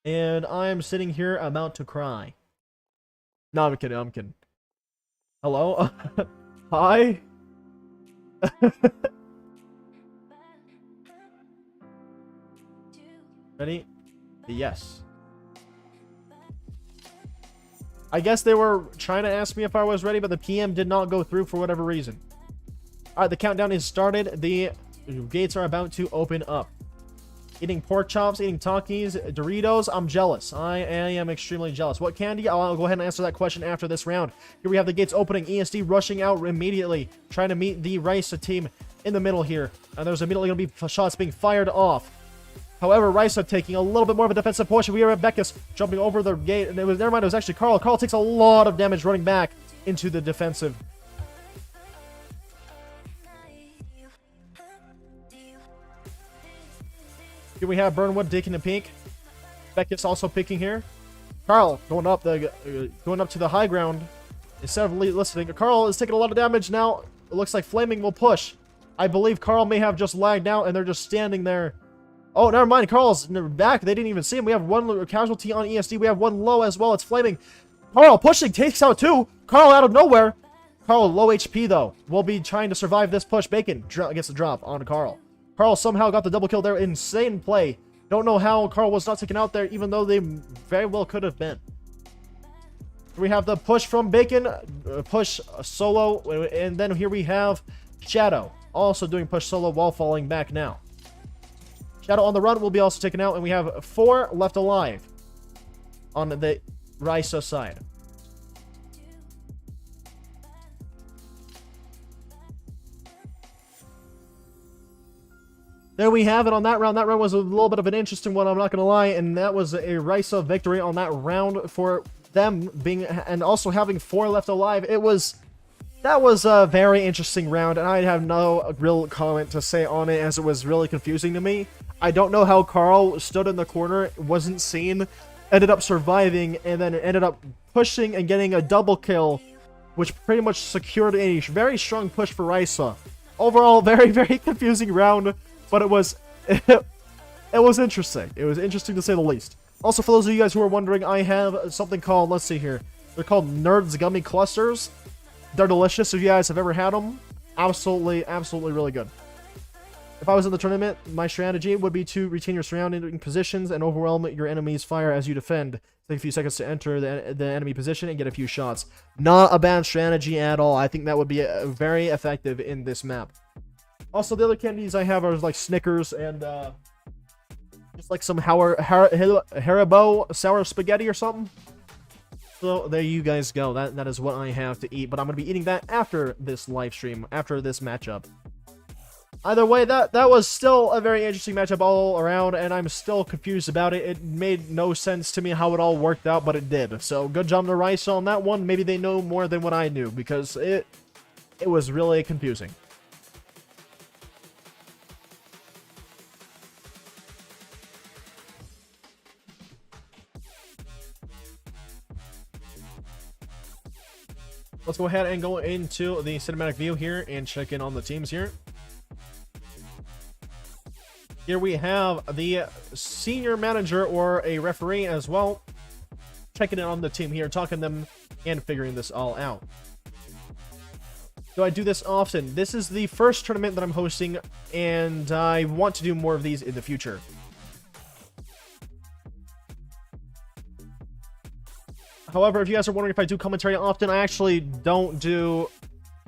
and I am sitting here about to cry. No, I'm kidding, I'm kidding. Hello? Hi? Ready? Yes. I guess they were trying to ask me if I was ready, but the PM did not go through for whatever reason. Alright, the countdown is started. The gates are about to open up. Eating pork chops, eating Takis, Doritos. I'm jealous. I am extremely jealous. What candy? I'll go ahead and answer that question after this round. Here we have the gates opening. ESD rushing out immediately, trying to meet the RAISA team in the middle here. And there's immediately going to be shots being fired off. However, RAISA taking a little bit more of a defensive push. We are at Beckus jumping over the gate. And never mind, it was actually Carl. Carl takes a lot of damage running back into the defensive. Here we have Burnwood taking a peek. Beckus also peeking here. Carl going up to the high ground instead of listening. Carl is taking a lot of damage now. It looks like Flaming will push. I believe Carl may have just lagged out and they're just standing there. Oh, never mind. Carl's back. They didn't even see him. We have one casualty on ESD. We have one low as well. It's Flaming. Carl pushing, takes out two. Carl out of nowhere. Carl low HP though. Will be trying to survive this push. Bacon gets a drop on Carl. Carl somehow got the double kill there. Insane play. Don't know how Carl was not taken out there, even though they very well could have been. We have the push from Bacon. Push solo. And then here we have Shadow. Also doing push solo while falling back now. Shadow on the run will be also taken out. And we have 4 left alive on the RAISA side. There we have it on that round. That round was a little bit of an interesting one, I'm not going to lie. And that was a RAISA victory on that round for them being, and also having 4 left alive. That was a very interesting round, and I have no real comment to say on it, as it was really confusing to me. I don't know how Carl stood in the corner, wasn't seen, ended up surviving, and then ended up pushing and getting a double kill, which pretty much secured a very strong push for RAISA. Overall, very, very confusing round. But it was interesting. It was interesting to say the least. Also, for those of you guys who are wondering, I have something called, let's see here. They're called Nerds Gummy Clusters. They're delicious if you guys have ever had them. Absolutely, absolutely really good. If I was in the tournament, my strategy would be to retain your surrounding positions and overwhelm your enemy's fire as you defend. Take a few seconds to enter the enemy position and get a few shots. Not a bad strategy at all. I think that would be very effective in this map. Also, the other candies I have are like Snickers and just like some Haribo sour spaghetti or something. So there you guys go. That is what I have to eat. But I'm going to be eating that after this live stream, after this matchup. Either way, that was still a very interesting matchup all around, and I'm still confused about it. It made no sense to me how it all worked out, but it did. So good job to RAISA on that one. Maybe they know more than what I knew, because it was really confusing. Let's go ahead and go into the cinematic view here and check in on the teams here. Here we have the senior manager or a referee as well, checking in on the team here, talking to them and figuring this all out. So I do this often. This is the first tournament that I'm hosting, and I want to do more of these in the future. However, if you guys are wondering if I do commentary often, I actually don't do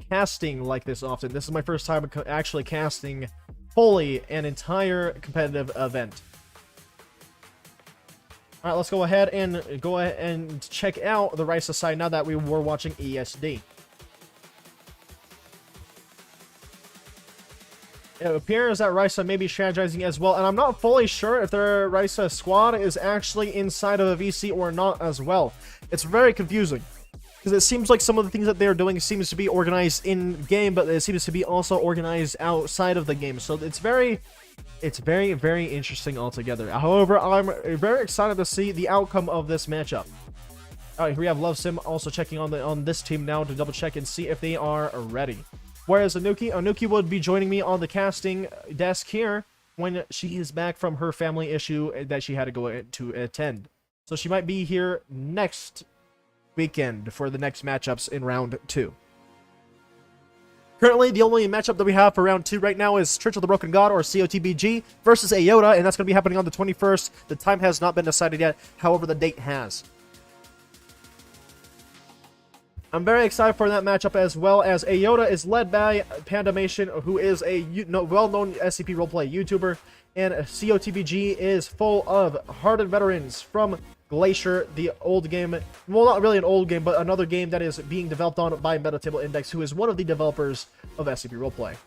casting like this often. This is my first time actually casting fully an entire competitive event. All right, let's go ahead and check out the RAISA side now that we were watching ESD. It appears that RAISA may be strategizing as well, and I'm not fully sure if their RAISA squad is actually inside of a VC or not as well. It's very confusing, because it seems like some of the things that they're doing seems to be organized in-game, but it seems to be also organized outside of the game. So it's very, very interesting altogether. However, I'm very excited to see the outcome of this matchup. All right, here we have Love Sim also checking on this team now to double check and see if they are ready. Whereas Anuki would be joining me on the casting desk here when she is back from her family issue that she had to go to attend. So she might be here next weekend for the next matchups in round 2. Currently, the only matchup that we have for round 2 right now is Church of the Broken God, or COTBG, versus Ayota, and that's going to be happening on the 21st. The time has not been decided yet, however, the date has. I'm very excited for that matchup, as well as Ayota is led by Pandamation, who is a well-known SCP roleplay YouTuber, and COTBG is full of hardened veterans from Glacier, the old game. Well, not really an old game, but another game that is being developed on by Metatable Index, who is one of the developers of SCP Roleplay.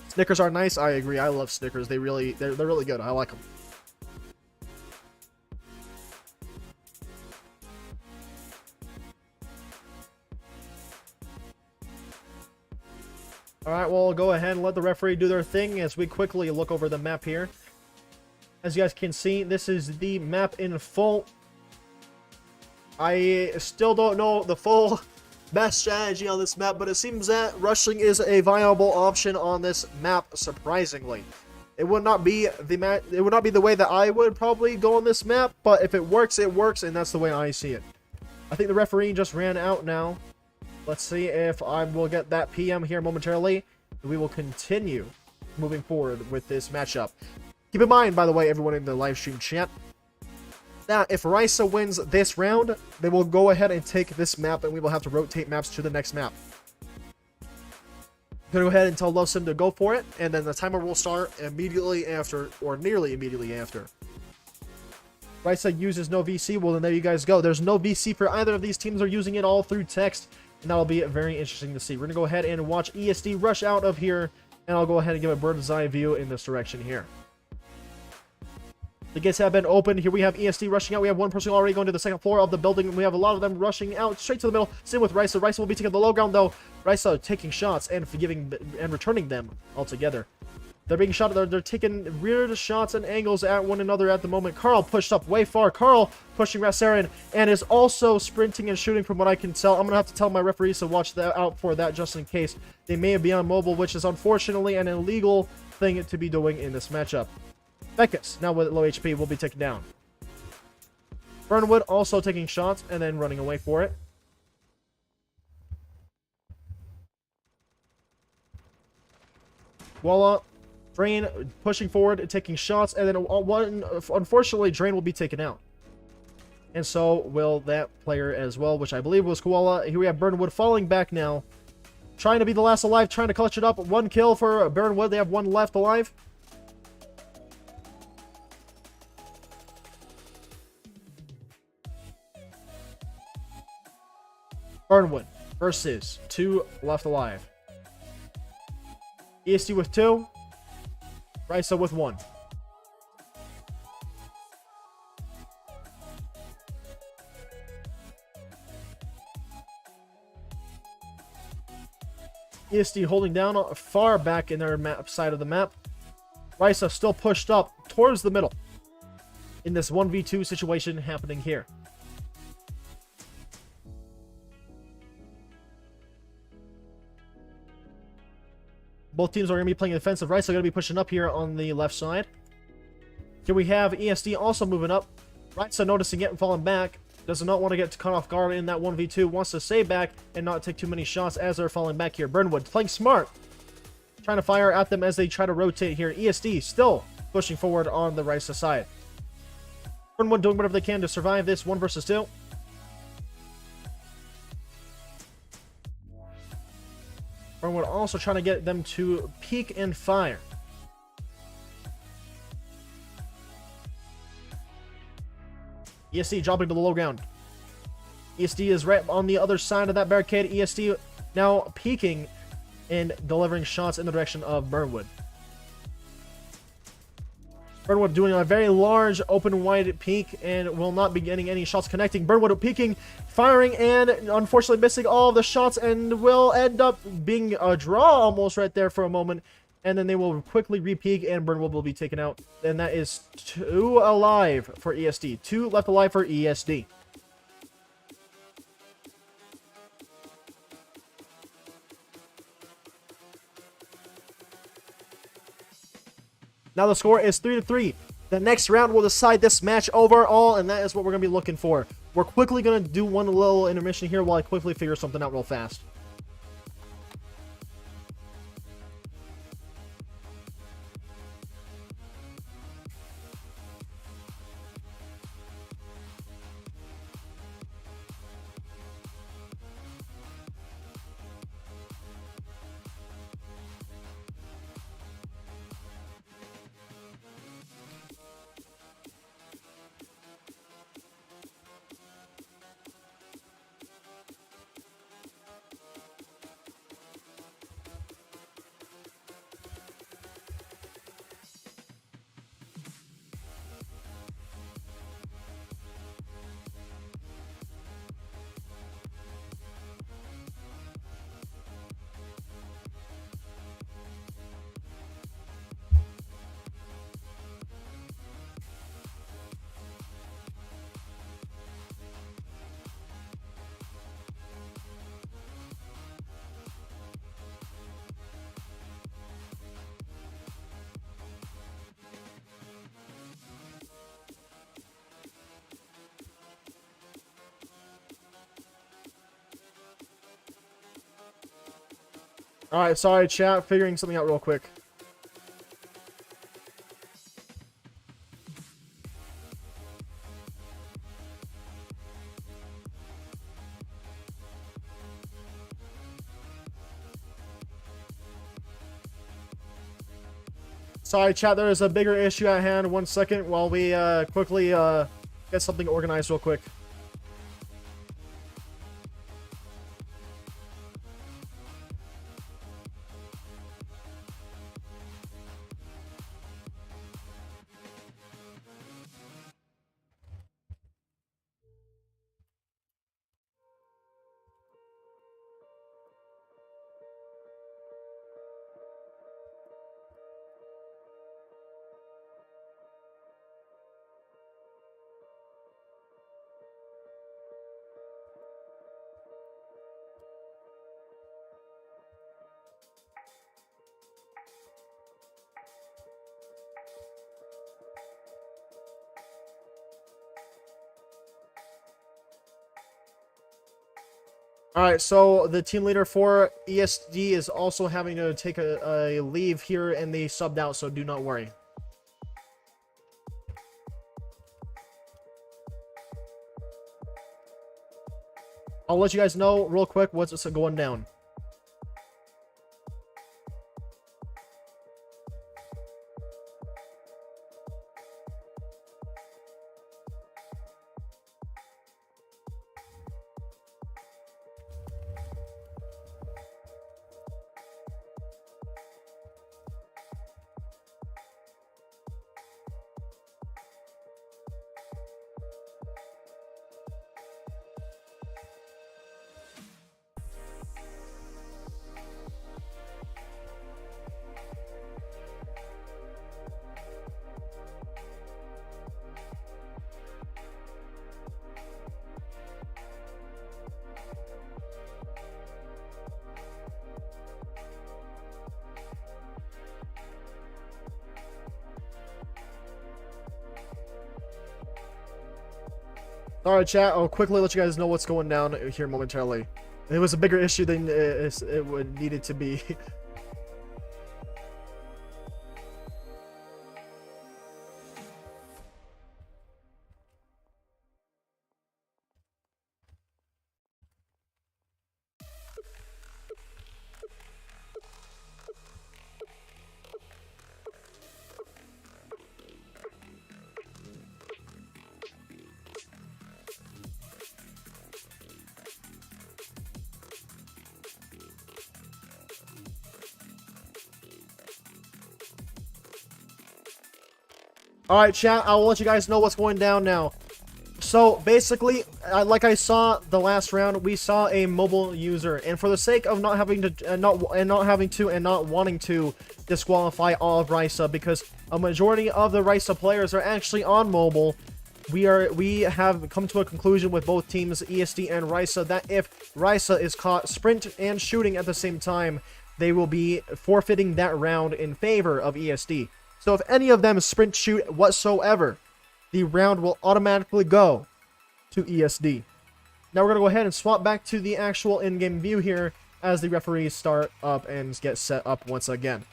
Snickers are nice. I agree. I love Snickers. They're really good. I like them. All right, well, go ahead and let the referee do their thing as we quickly look over the map here. As you guys can see, this is the map in full. I still don't know the full best strategy on this map, but it seems that rushing is a viable option on this map, surprisingly. It would not be the way that I would probably go on this map, but if it works, and that's the way I see it. I think the referee just ran out now. Let's see if I will get that PM here momentarily. We will continue moving forward with this matchup. Keep in mind, by the way, everyone in the live stream chat, that if RAISA wins this round, they will go ahead and take this map, and we will have to rotate maps to the next map. I'm gonna go ahead and tell Love Sim to go for it, and then the timer will start immediately after, or nearly immediately after. RAISA uses no VC. Well, then there you guys go. There's no VC for either of these teams. They're using it all through text, and that'll be very interesting to see. We're gonna go ahead and watch ESD rush out of here, and I'll go ahead and give a bird's eye view in this direction here. The gates have been opened. Here we have ESD rushing out. We have one person already going to the second floor of the building. We have a lot of them rushing out straight to the middle. Same with RAISA. RAISA will be taking the low ground, though. RAISA taking shots and forgiving and returning them altogether. They're being shot. They're taking weird shots and angles at one another at the moment. Carl pushed up way far. Carl pushing Rassarin and is also sprinting and shooting from what I can tell. I'm going to have to tell my referees to watch that out for that just in case. They may be on mobile, which is unfortunately an illegal thing to be doing in this matchup. Beckus, now with low HP, will be taken down. Burnwood also taking shots and then running away for it. Voila. Drain pushing forward, taking shots, and then unfortunately, Drain will be taken out. and so will that player as well, which I believe was Koala. Here we have Burnwood falling back now, trying to be the last alive, trying to clutch it up. 1 kill for Burnwood. They have 1 left alive. Burnwood versus 2 left alive. ESD with 2. RAISA with 1. ESD holding down far back in their side of the map. RAISA still pushed up towards the middle in this 1v2 situation happening here. Both teams are going to be playing defensive. RAISA going to be pushing up here on the left side. Here we have ESD also moving up. RAISA noticing it and falling back. Does not want to get caught off guard in that 1v2. Wants to stay back and not take too many shots as they're falling back here. Burnwood playing smart. Trying to fire at them as they try to rotate here. ESD still pushing forward on the RAISA side. Burnwood doing whatever they can to survive this 1 versus 2. Burnwood also trying to get them to peek and fire. ESD dropping to the low ground. ESD is right on the other side of that barricade. ESD now peeking and delivering shots in the direction of Burnwood. Burnwood doing a very large open wide peek and will not be getting any shots connecting. Burnwood peeking, firing, and unfortunately missing all of the shots, and will end up being a draw almost right there for a moment. And then they will quickly re-peek and Burnwood will be taken out. And that is 2 alive for ESD. 2 left alive for ESD. Now the score is 3-3. The next round will decide this match overall, and that is what we're going to be looking for. We're quickly going to do one little intermission here while I quickly figure something out real fast. Alright, sorry chat, figuring something out real quick. Sorry chat, there is a bigger issue at hand. 1 second while we quickly get something organized real quick. Alright, so the team leader for ESD is also having to take a leave here, and they subbed out, so do not worry. I'll let you guys know real quick what's going down. Alright, chat, I'll quickly let you guys know what's going down here momentarily. It was a bigger issue than it would needed to be. Alright, chat, I will let you guys know what's going down now. So, basically, like I saw the last round, we saw a mobile user, and for the sake of not having to, not wanting to disqualify all of RAISA, because a majority of the RAISA players are actually on mobile, we have come to a conclusion with both teams, ESD and RAISA, that if RAISA is caught sprint and shooting at the same time, they will be forfeiting that round in favor of ESD. So if any of them sprint shoot whatsoever, the round will automatically go to ESD. Now we're going to go ahead and swap back to the actual in-game view here as the referees start up and get set up once again.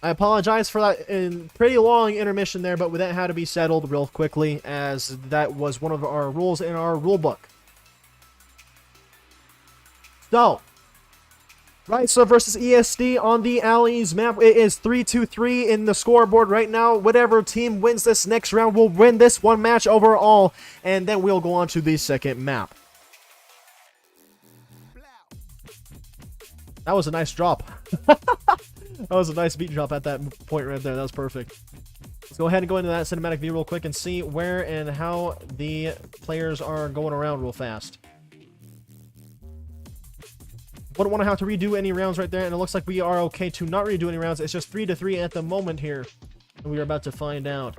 I apologize for that pretty long intermission there, but that had to be settled real quickly as that was one of our rules in our rulebook. So, RAISA versus ESD on the Alleys map. It is 3-2-3 in the scoreboard right now. Whatever team wins this next round will win this one match overall, and then we'll go on to the second map. That was a nice drop. That was a nice beat drop at that point right there. That was perfect. Let's go ahead and go into that cinematic view real quick and see where and how the players are going around real fast. Wouldn't want to have to redo any rounds right there, and it looks like we are okay to not redo any rounds. It's just 3-3 at the moment here, and we are about to find out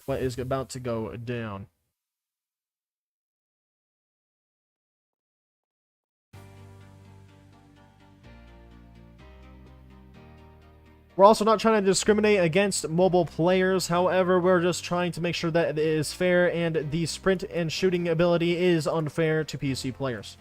what is about to go down. We're also not trying to discriminate against mobile players, however, we're just trying to make sure that it is fair and the sprint and shooting ability is unfair to PC players.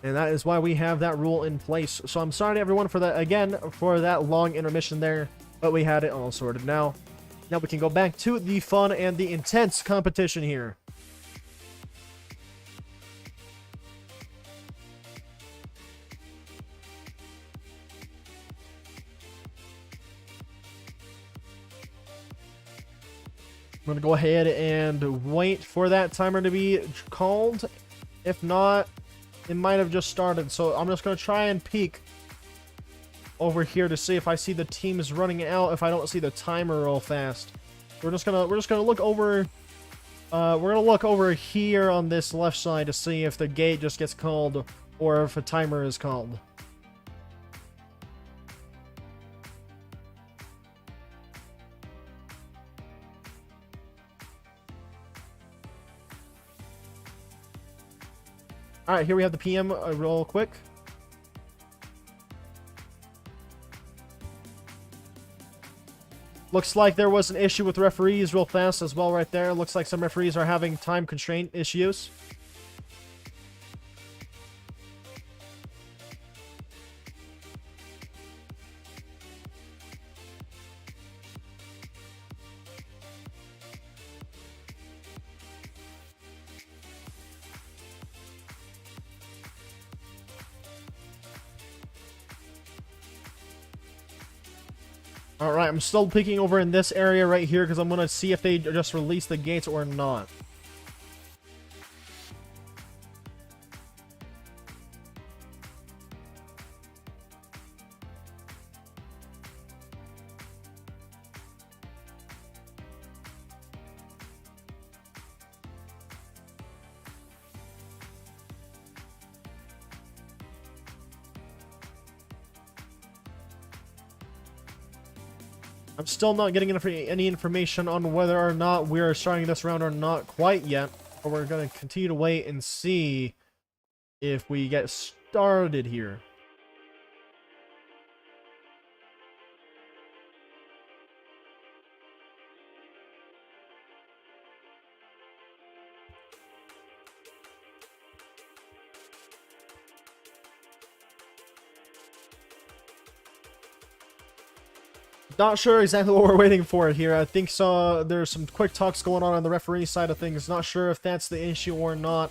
And that is why we have that rule in place. So I'm sorry to everyone for that, again, for that long intermission there, but we had it all sorted now. Now we can go back to the fun and the intense competition here. I'm going to go ahead and wait for that timer to be called. If not, it might have just started, so I'm just going to try and peek over here to see if I see the teams running out, if I don't see the timer real fast. We're just gonna look over here on this left side to see if the gate just gets called or if a timer is called. Alright, here we have the PM real quick. Looks like there was an issue with referees real fast as well right there. Looks like some referees are having time constraint issues. Alright, I'm still peeking over in this area right here because I'm going to see if they just release the gates or not. I'm still not getting any information on whether or not we are starting this round or not quite yet. But we're going to continue to wait and see if we get started here. Not sure exactly what we're waiting for here. I think there's some quick talks going on the referee side of things. Not sure if that's the issue or not.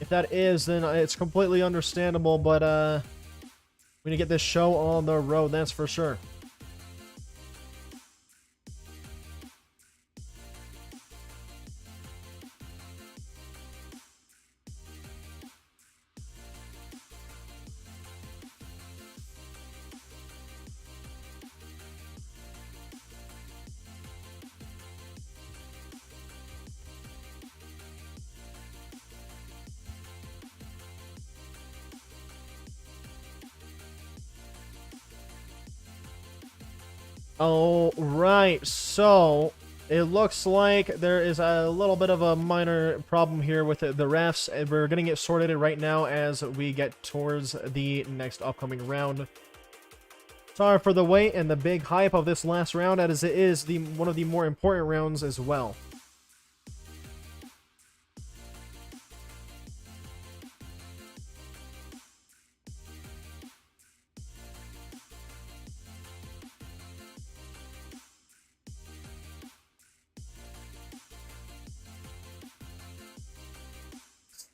If that is, then it's completely understandable, but we need to get this show on the road, that's for sure. Alright, so it looks like there is a little bit of a minor problem here with the refs, and we're getting it sorted right now as we get towards the next upcoming round. Sorry for the wait and the big hype of this last round, as it is one of the more important rounds as well.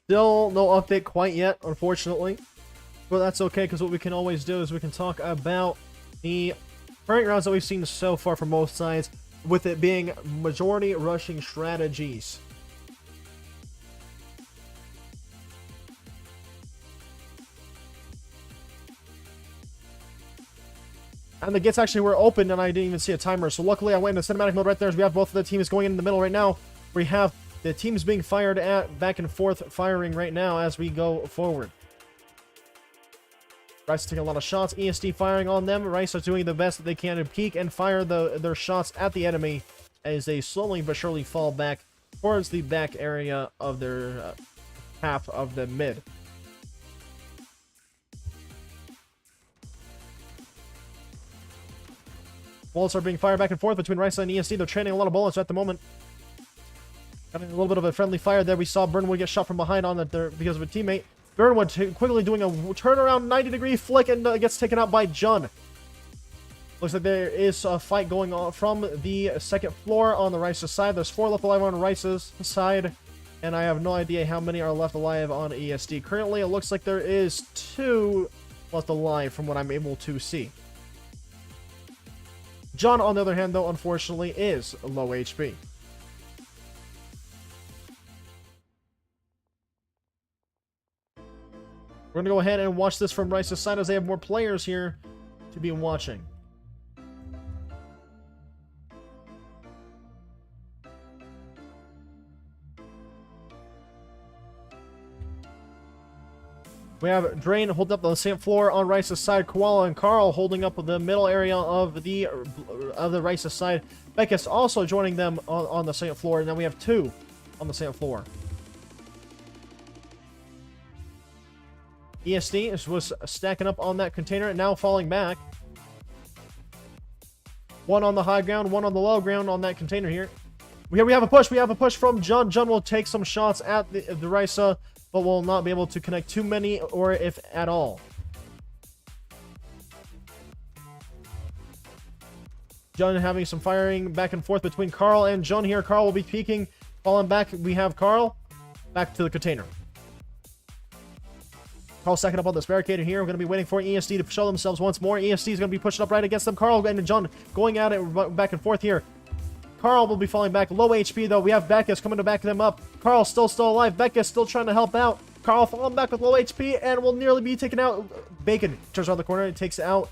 Still no update quite yet, unfortunately. But that's okay, because what we can always do is we can talk about the current rounds that we've seen so far from both sides, with it being majority rushing strategies. And the gates actually were open, and I didn't even see a timer. So luckily I went into cinematic mode right there, as we have both of the teams going in the middle right now. We have the teams being fired at, back and forth firing right now as we go forward. RAISA taking a lot of shots, ESD firing on them. RAISA doing the best that they can to peek and fire their shots at the enemy as they slowly but surely fall back towards the back area of their half of the mid. Bullets are being fired back and forth between RAISA and ESD. They're trading a lot of bullets at the moment. Having a little bit of a friendly fire there. We saw Burnwood get shot from behind on there because of a teammate. Burnwood quickly doing a turnaround 90-degree flick and gets taken out by Jun. Looks like there is a fight going on from the second floor on the RAISA side. There's 4 left alive on RAISA's side, and I have no idea how many are left alive on ESD. Currently, it looks like there is 2 left alive from what I'm able to see. John, on the other hand, though, unfortunately, is low HP. We're going to go ahead and watch this from RAISA's side as they have more players here to be watching. We have Drain holding up the same floor on RAISA's side. Koala and Carl holding up the middle area of the RAISA side. Beckus also joining them on the same floor. And then we have 2 on the same floor. ESD was stacking up on that container and now falling back. 1 on the high ground, 1 on the low ground on that container here. We have a push. We have a push from Jun. Jun will take some shots at the RAISA, but will not be able to connect too many, or if at all. Jun having some firing back and forth between Carl and Jun here. Carl will be peeking. Falling back, we have Carl. Back to the container. Carl stacking up on this barricade here. We're going to be waiting for ESD to show themselves once more. ESD is going to be pushing up right against them. Carl and John going at it back and forth here. Carl will be falling back. Low HP, though. We have Beckus coming to back them up. Carl still alive. Beckus still trying to help out. Carl falling back with low HP and will nearly be taken out. Bacon turns around the corner and takes out...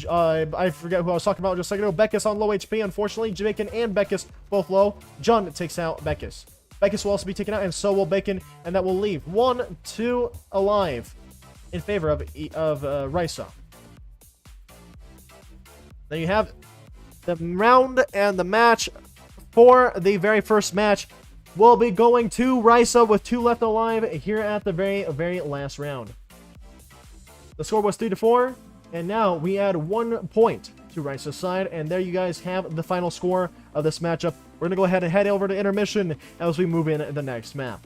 I forget who I was talking about just a second ago. Beckus on low HP, unfortunately. Bacon and Beckus both low. John takes out Beckus. Beckus will also be taken out, and so will Bacon, and that will leave 1, 2 alive in favor of RAISA. Then you have the round and the match for the very first match will be going to RAISA with 2 left alive here at the very last round. The score was 3-4, and now we add 1 point to RAISA's side, and there you guys have the final score of this matchup. We're going to go ahead and head over to intermission as we move in the next map.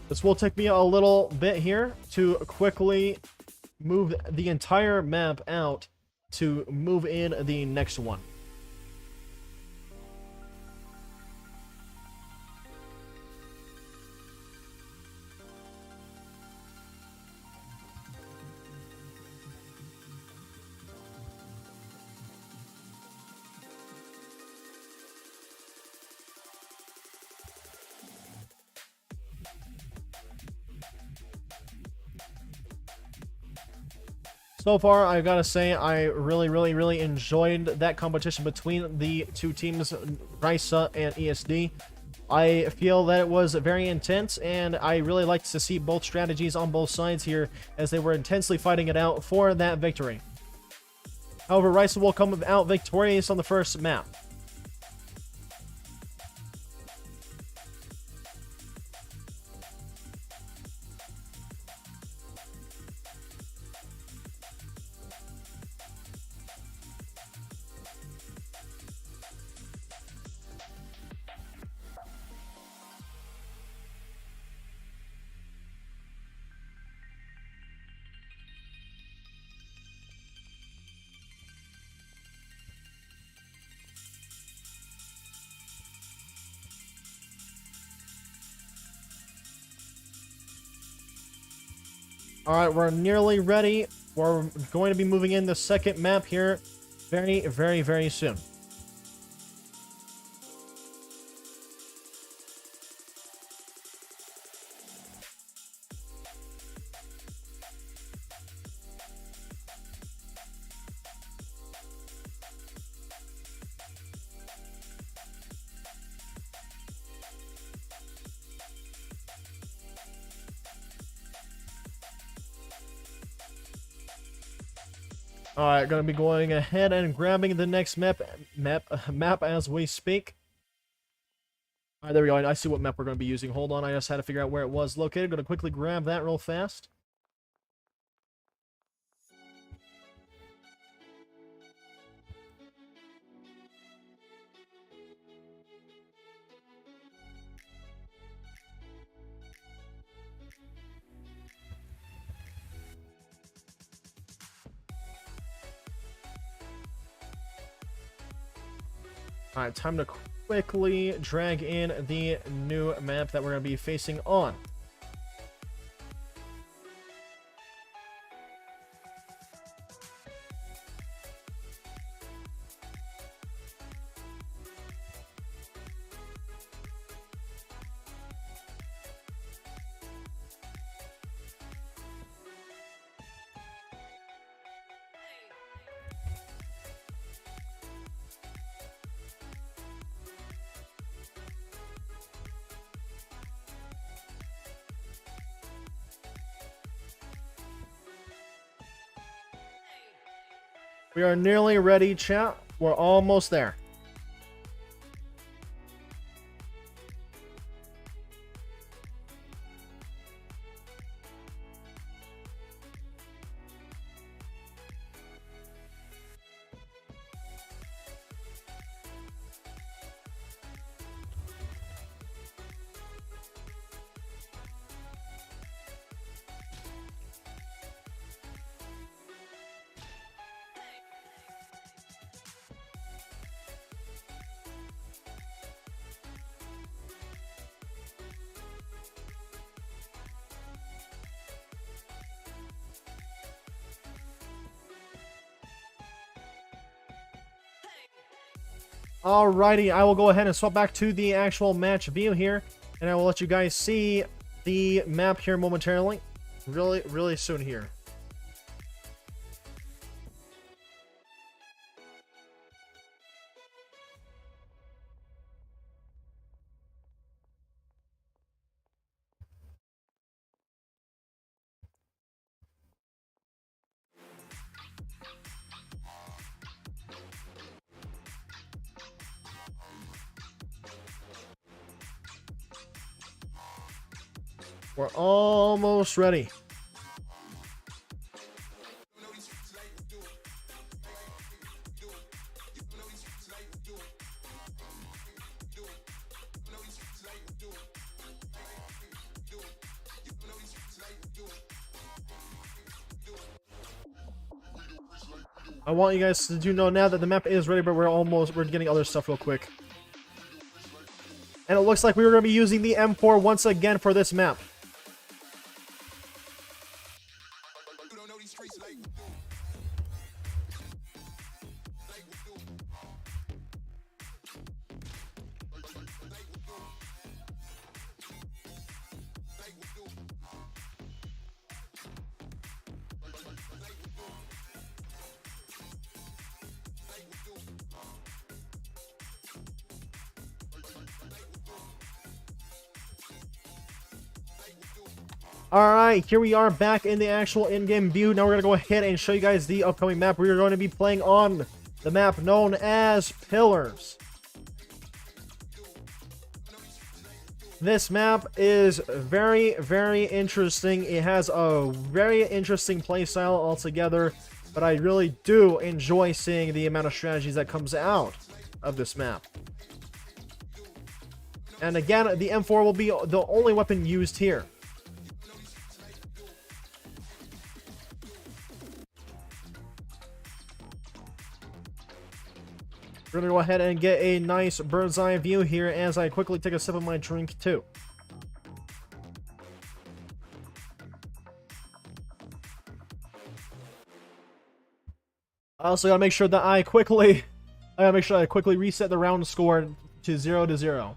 This will take me a little bit here to quickly move the entire map out to move in the next one. So far, I gotta say, I really enjoyed that competition between the two teams, RAISA and ESD. I feel that it was very intense, and I really liked to see both strategies on both sides here as they were intensely fighting it out for that victory. However, RAISA will come out victorious on the first map. Alright, we're nearly ready. We're going to be moving in the second map here very soon. Alright, gonna be going ahead and grabbing the next map as we speak. Alright, there we go. I see what map we're gonna be using. Hold on, I just had to figure out where it was located. Gonna quickly grab that real fast. Alright, time to quickly drag in the new map that we're going to be facing on. We are nearly ready, chat. We're almost there. Alrighty, I will go ahead and swap back to the actual match view here, and I will let you guys see the map here momentarily. Really soon here. We're almost ready. I want you guys to know now that the map is ready, but we're getting other stuff real quick. And it looks like we were going to be using the M4 once again for this map. Alright, here we are back in the actual in-game view. Now we're going to go ahead and show you guys the upcoming map. We are going to be playing on the map known as Pillars. This map is very interesting. It has a very interesting playstyle altogether, but I really do enjoy seeing the amount of strategies that comes out of this map. And again, the M4 will be the only weapon used here. We're going to go ahead and get a nice bird's eye view here as I quickly take a sip of my drink too. I also gotta make sure that I quickly reset the round score to 0-0.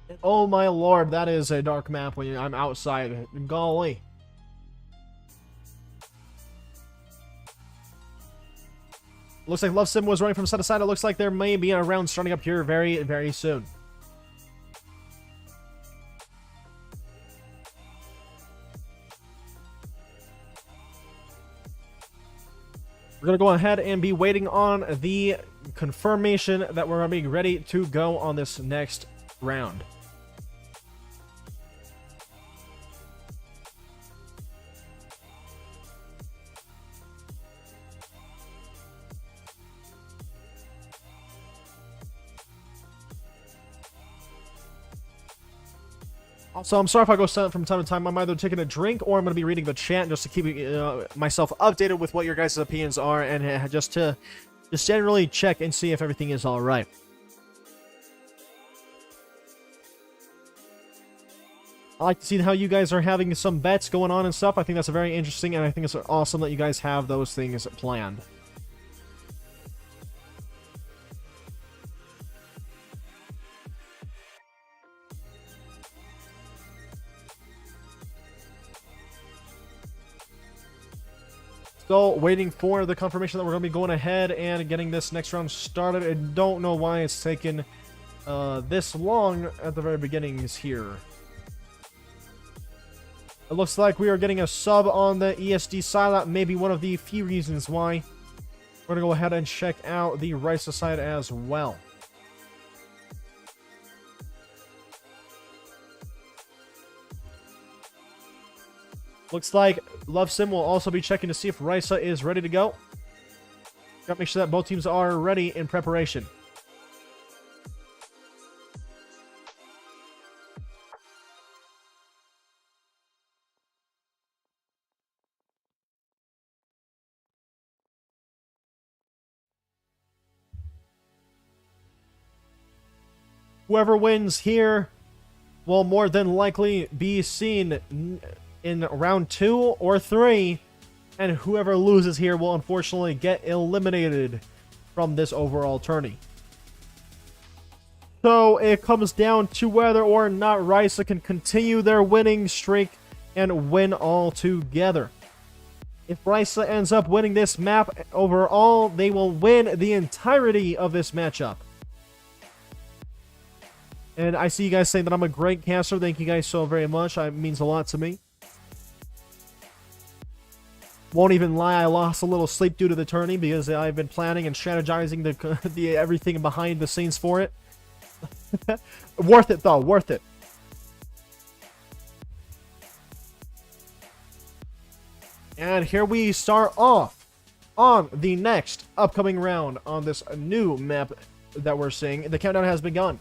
And oh my lord, that is a dark map when I'm outside. Golly. Looks like Love Sim was running from side to side. It looks like there may be a round starting up here very soon. We're going to go ahead and be waiting on the confirmation that we're going to be ready to go on this next round. Also, I'm sorry if I go silent from time to time. I'm either taking a drink or I'm going to be reading the chat just to keep myself updated with what your guys' opinions are and just generally check and see if everything is all right. I like to see how you guys are having some bets going on and stuff. I think that's very interesting, and I think it's awesome that you guys have those things planned. Still waiting for the confirmation that we're going to be going ahead and getting this next round started. I don't know why it's taken this long at the very beginnings here. It looks like we are getting a sub on the ESD side. That may be one of the few reasons why. We're going to go ahead and check out the RAISA side as well. Looks like Love Sim will also be checking to see if RAISA is ready to go. Gotta make sure that both teams are ready in preparation. Whoever wins here will more than likely be seen in round 2 or 3, and whoever loses here will unfortunately get eliminated from this overall tourney. So it comes down to whether or not RAISA can continue their winning streak and win all together. If RAISA ends up winning this map overall, they will win the entirety of this matchup. And I see you guys saying that I'm a great caster. Thank you guys so very much. It means a lot to me. Won't even lie, I lost a little sleep due to the tourney because I've been planning and strategizing the everything behind the scenes for it. Worth it though, worth it. And here we start off on the next upcoming round on this new map that we're seeing. The countdown has begun.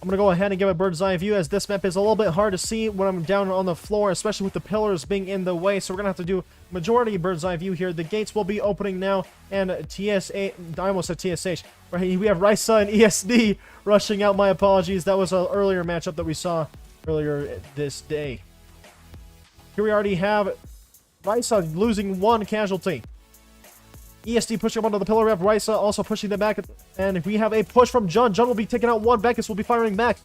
I'm going to go ahead and give a bird's eye view, as this map is a little bit hard to see when I'm down on the floor, especially with the pillars being in the way. So we're going to have to do majority bird's eye view here. The gates will be opening now, and TSA, I almost said TSH. Right, we have RAISA and ESD rushing out. My apologies. That was an earlier matchup that we saw earlier this day. Here we already have RAISA losing one casualty. ESD pushing up onto the pillar. We have RAISA also pushing them back. And we have a push from Jun. Jun will be taking out one. Beckus will be firing back.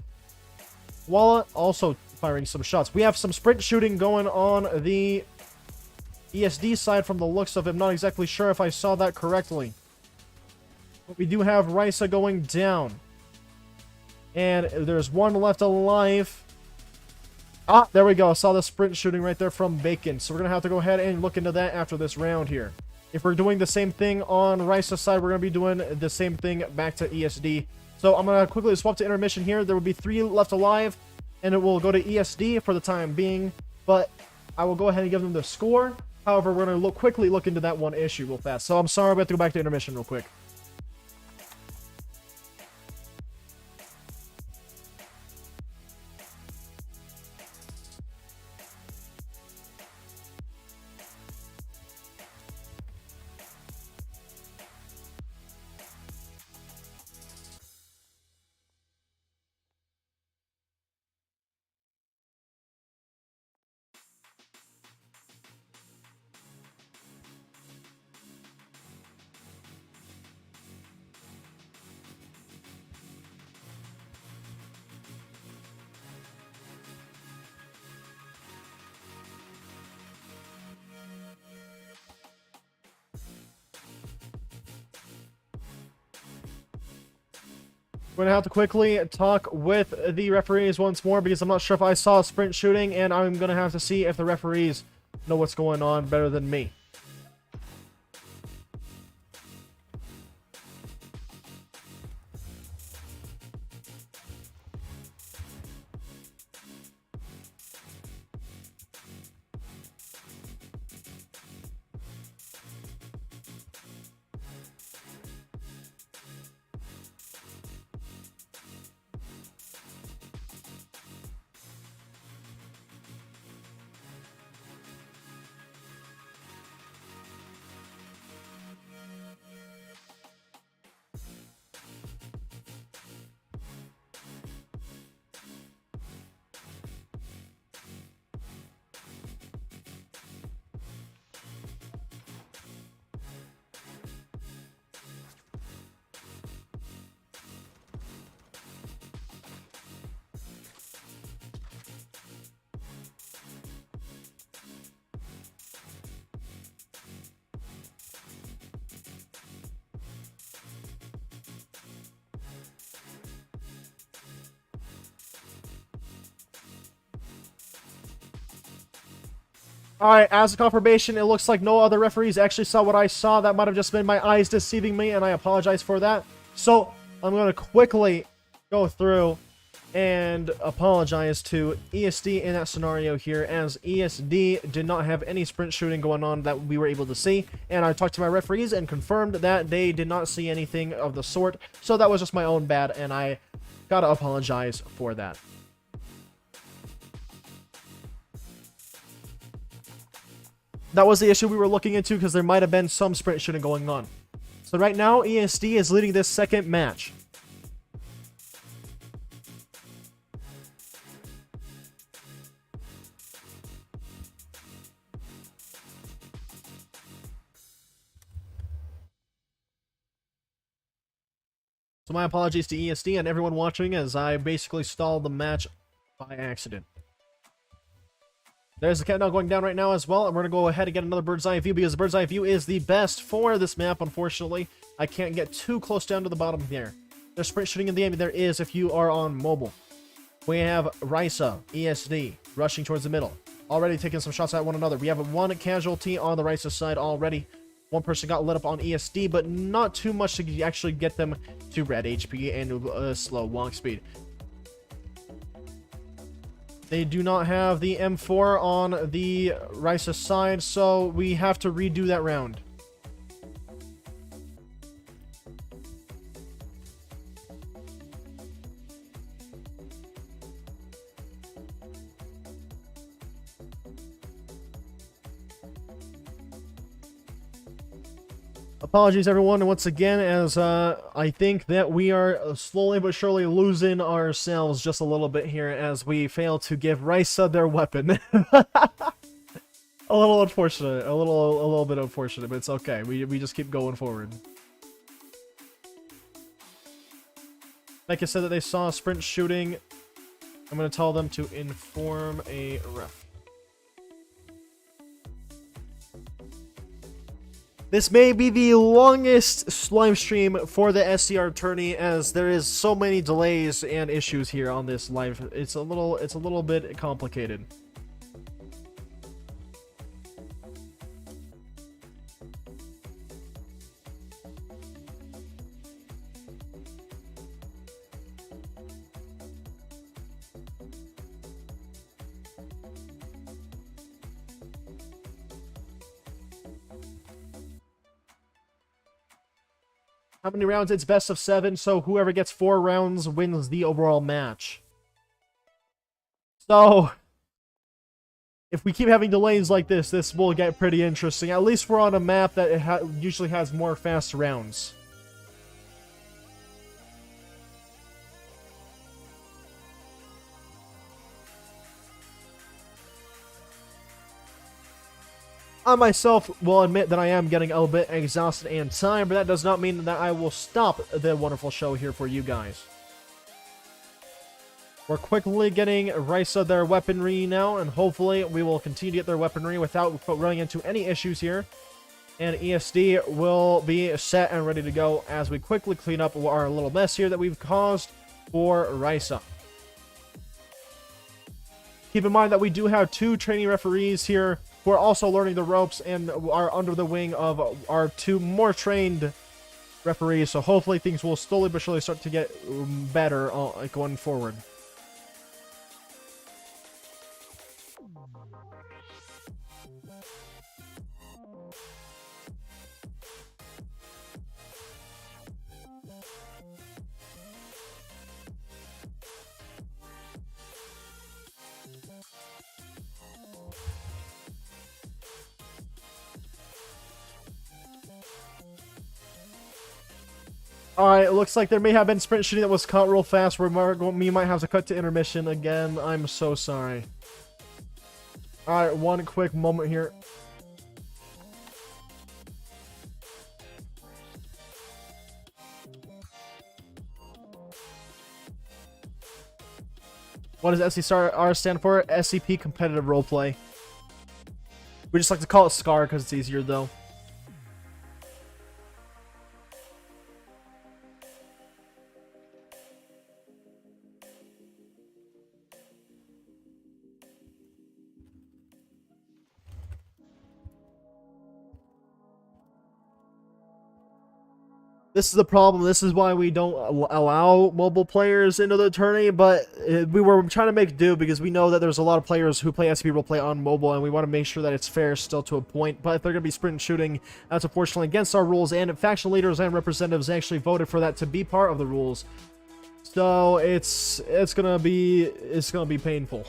Walla also firing some shots. We have some sprint shooting going on the ESD side from the looks of it. I'm not exactly sure if I saw that correctly. But we do have RAISA going down. And there's one left alive. Ah, there we go. I saw the sprint shooting right there from Bacon. So we're going to have to go ahead and look into that after this round here. If we're doing the same thing on RAISA's side, we're going to be doing the same thing back to ESD. So I'm going to quickly swap to intermission here. There will be 3 left alive, and it will go to ESD for the time being. But I will go ahead and give them the score. However, we're going to quickly look into that one issue real fast. So I'm sorry, we have to go back to intermission real quick. We're going to have to quickly talk with the referees once more because I'm not sure if I saw sprint shooting, and I'm going to have to see if the referees know what's going on better than me. Alright, as a confirmation, it looks like no other referees actually saw what I saw. That might have just been my eyes deceiving me, and I apologize for that. So, I'm going to quickly go through and apologize to ESD in that scenario here, as ESD did not have any sprint shooting going on that we were able to see. And I talked to my referees and confirmed that they did not see anything of the sort. So that was just my own bad, and I gotta apologize for that. That was the issue we were looking into, because there might have been some sprint shooting going on. So right now, ESD is leading this second match. So my apologies to ESD and everyone watching as I basically stalled the match by accident. There's the countdown going down right now as well, and we're going to go ahead and get another bird's eye view because the bird's eye view is the best for this map, unfortunately. I can't get too close down to the bottom here. There's sprint shooting in the game, there is if you are on mobile. We have RAISA, ESD, rushing towards the middle. Already taking some shots at one another. We have one casualty on the RAISA side already. One person got lit up on ESD, but not too much to actually get them to red HP and slow walk speed. They do not have the M4 on the RAISA side, so we have to redo that round. Apologies, everyone, and once again, as I think that we are slowly but surely losing ourselves just a little bit here as we fail to give RAISA their weapon. A little unfortunate, a little bit unfortunate, but it's okay. We just keep going forward. Like I said, that they saw sprint shooting. I'm going to tell them to inform a ref. This may be the longest live stream for the SCR tourney, as there is so many delays and issues here on this live. It's a little bit complicated. How many rounds? It's best of 7, so whoever gets 4 rounds wins the overall match. So, if we keep having delays like this will get pretty interesting. At least we're on a map that usually has more fast rounds. I myself will admit that I am getting a little bit exhausted and tired, but that does not mean that I will stop the wonderful show here for you guys. We're quickly getting RAISA their weaponry now, and hopefully we will continue to get their weaponry without running into any issues here. And ESD will be set and ready to go as we quickly clean up our little mess here that we've caused for RAISA. Keep in mind that we do have 2 training referees here who are also learning the ropes and are under the wing of our 2 more trained referees, so hopefully things will slowly but surely start to get better going forward. Alright, it looks like there may have been sprint shooting that was caught real fast where we might have to cut to intermission again. I'm so sorry. Alright, one quick moment here. What does SCR stand for? SCP Competitive Roleplay. We just like to call it SCAR because it's easier though. This is the problem. This is why we don't allow mobile players into the tourney, but we were trying to make do because we know that there's a lot of players who play SCP Roleplay on mobile, and we want to make sure that it's fair still to a point. But if they're going to be sprint shooting, that's unfortunately against our rules, and faction leaders and representatives actually voted for that to be part of the rules. So it's gonna be painful.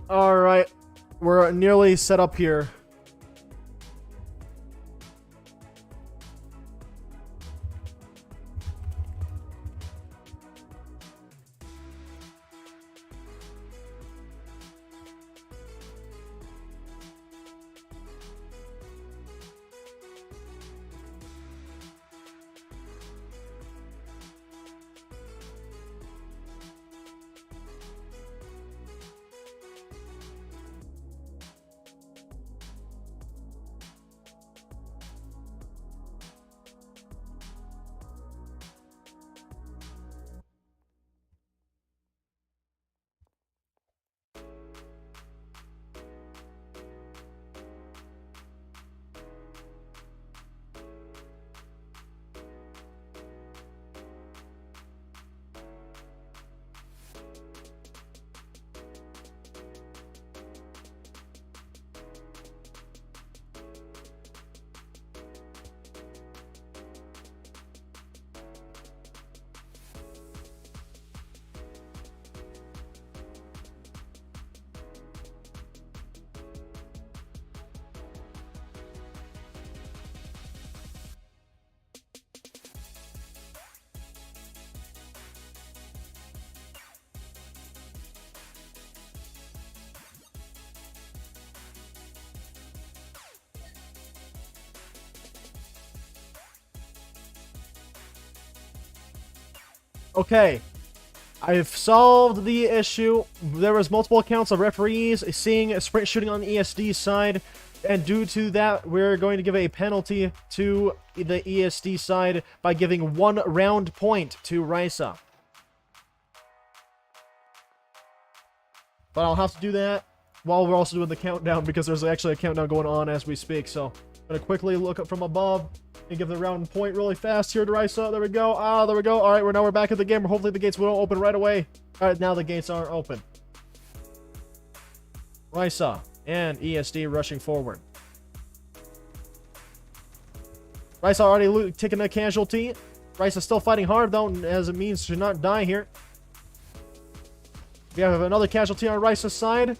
Alright, we're nearly set up here. Okay, I've solved the issue. There was multiple accounts of referees seeing a sprint shooting on the ESD side, and due to that, we're going to give a penalty to the ESD side by giving 1 round point to RAISA. But I'll have to do that while we're also doing the countdown, because there's actually a countdown going on as we speak. So I'm going to quickly look up from above and give the round point really fast here to RAISA. There we go. Ah, there we go. All right, we're back at the game. Hopefully the gates will open right away. All right, now the gates are open. RAISA and ESD rushing forward. RAISA already taking a casualty. RAISA still fighting hard, though, as it means to not die here. We have another casualty on RAISA's side.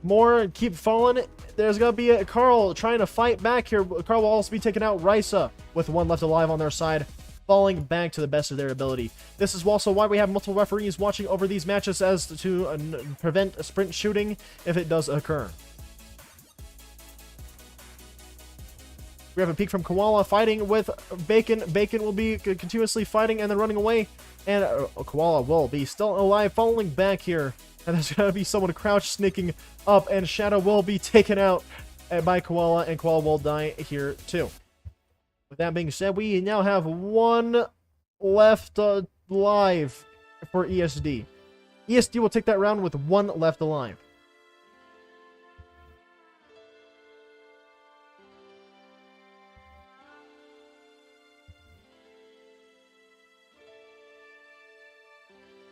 More keep falling. There's going to be a Carl trying to fight back here. Carl will also be taking out RAISA with 1 left alive on their side, falling back to the best of their ability. This is also why we have multiple referees watching over these matches, as to prevent a sprint shooting if it does occur. We have a peek from Koala fighting with Bacon. Bacon will be continuously fighting and then running away. And Koala will be still alive, falling back here. And there's going to be someone crouch sneaking up, and Shadow will be taken out by Koala, and Koala will die here too. With that being said, we now have 1 left alive for ESD. ESD will take that round with 1 left alive.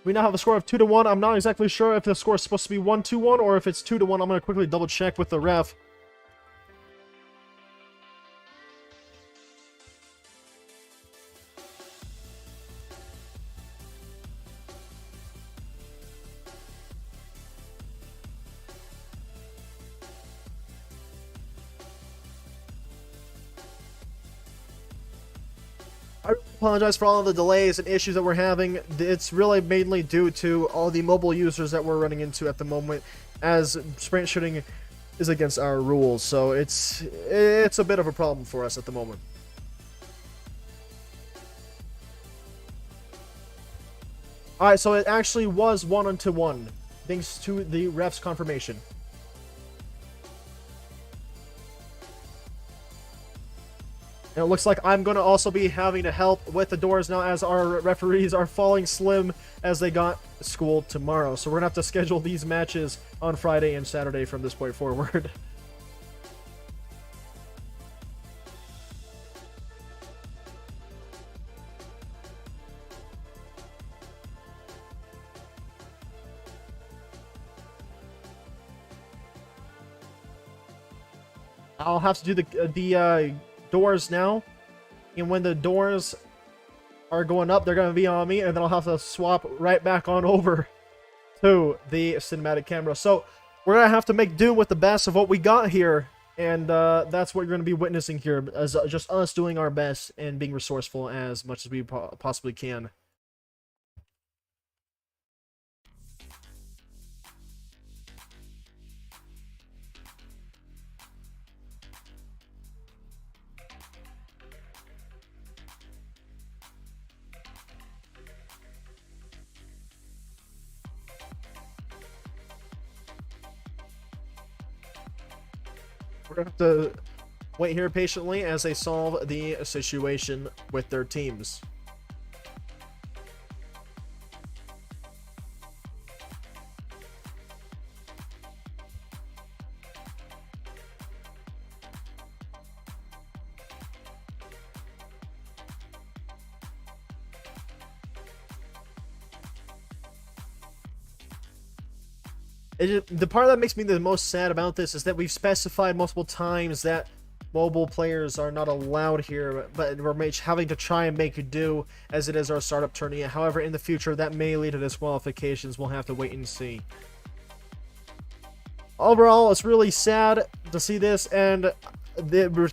We now have a score of 2-1. I'm not exactly sure if the score is supposed to be 1-1 or if it's 2-1. I'm going to quickly double check with the ref. I apologize for all of the delays and issues that we're having. It's really mainly due to all the mobile users that we're running into at the moment, as sprint shooting is against our rules. So it's a bit of a problem for us at the moment. Alright, so it actually was 1-1, thanks to the ref's confirmation. And it looks like I'm going to also be having to help with the doors now, as our referees are falling slim as they got school tomorrow. So we're going to have to schedule these matches on Friday and Saturday from this point forward. I'll have to do the doors now, and when the doors are going up, they're going to be on me, and then I'll have to swap right back on over to the cinematic camera. So we're gonna have to make do with the best of what we got here, and that's what you're gonna be witnessing here, as just us doing our best and being resourceful as much as we possibly can. We're gonna have to wait here patiently as they solve the situation with their teams. The part that makes me the most sad about this is that we've specified multiple times that mobile players are not allowed here, but we're having to try and make do as it is our startup tourney. However, in the future, that may lead to disqualifications. We'll have to wait and see. Overall, it's really sad to see this, and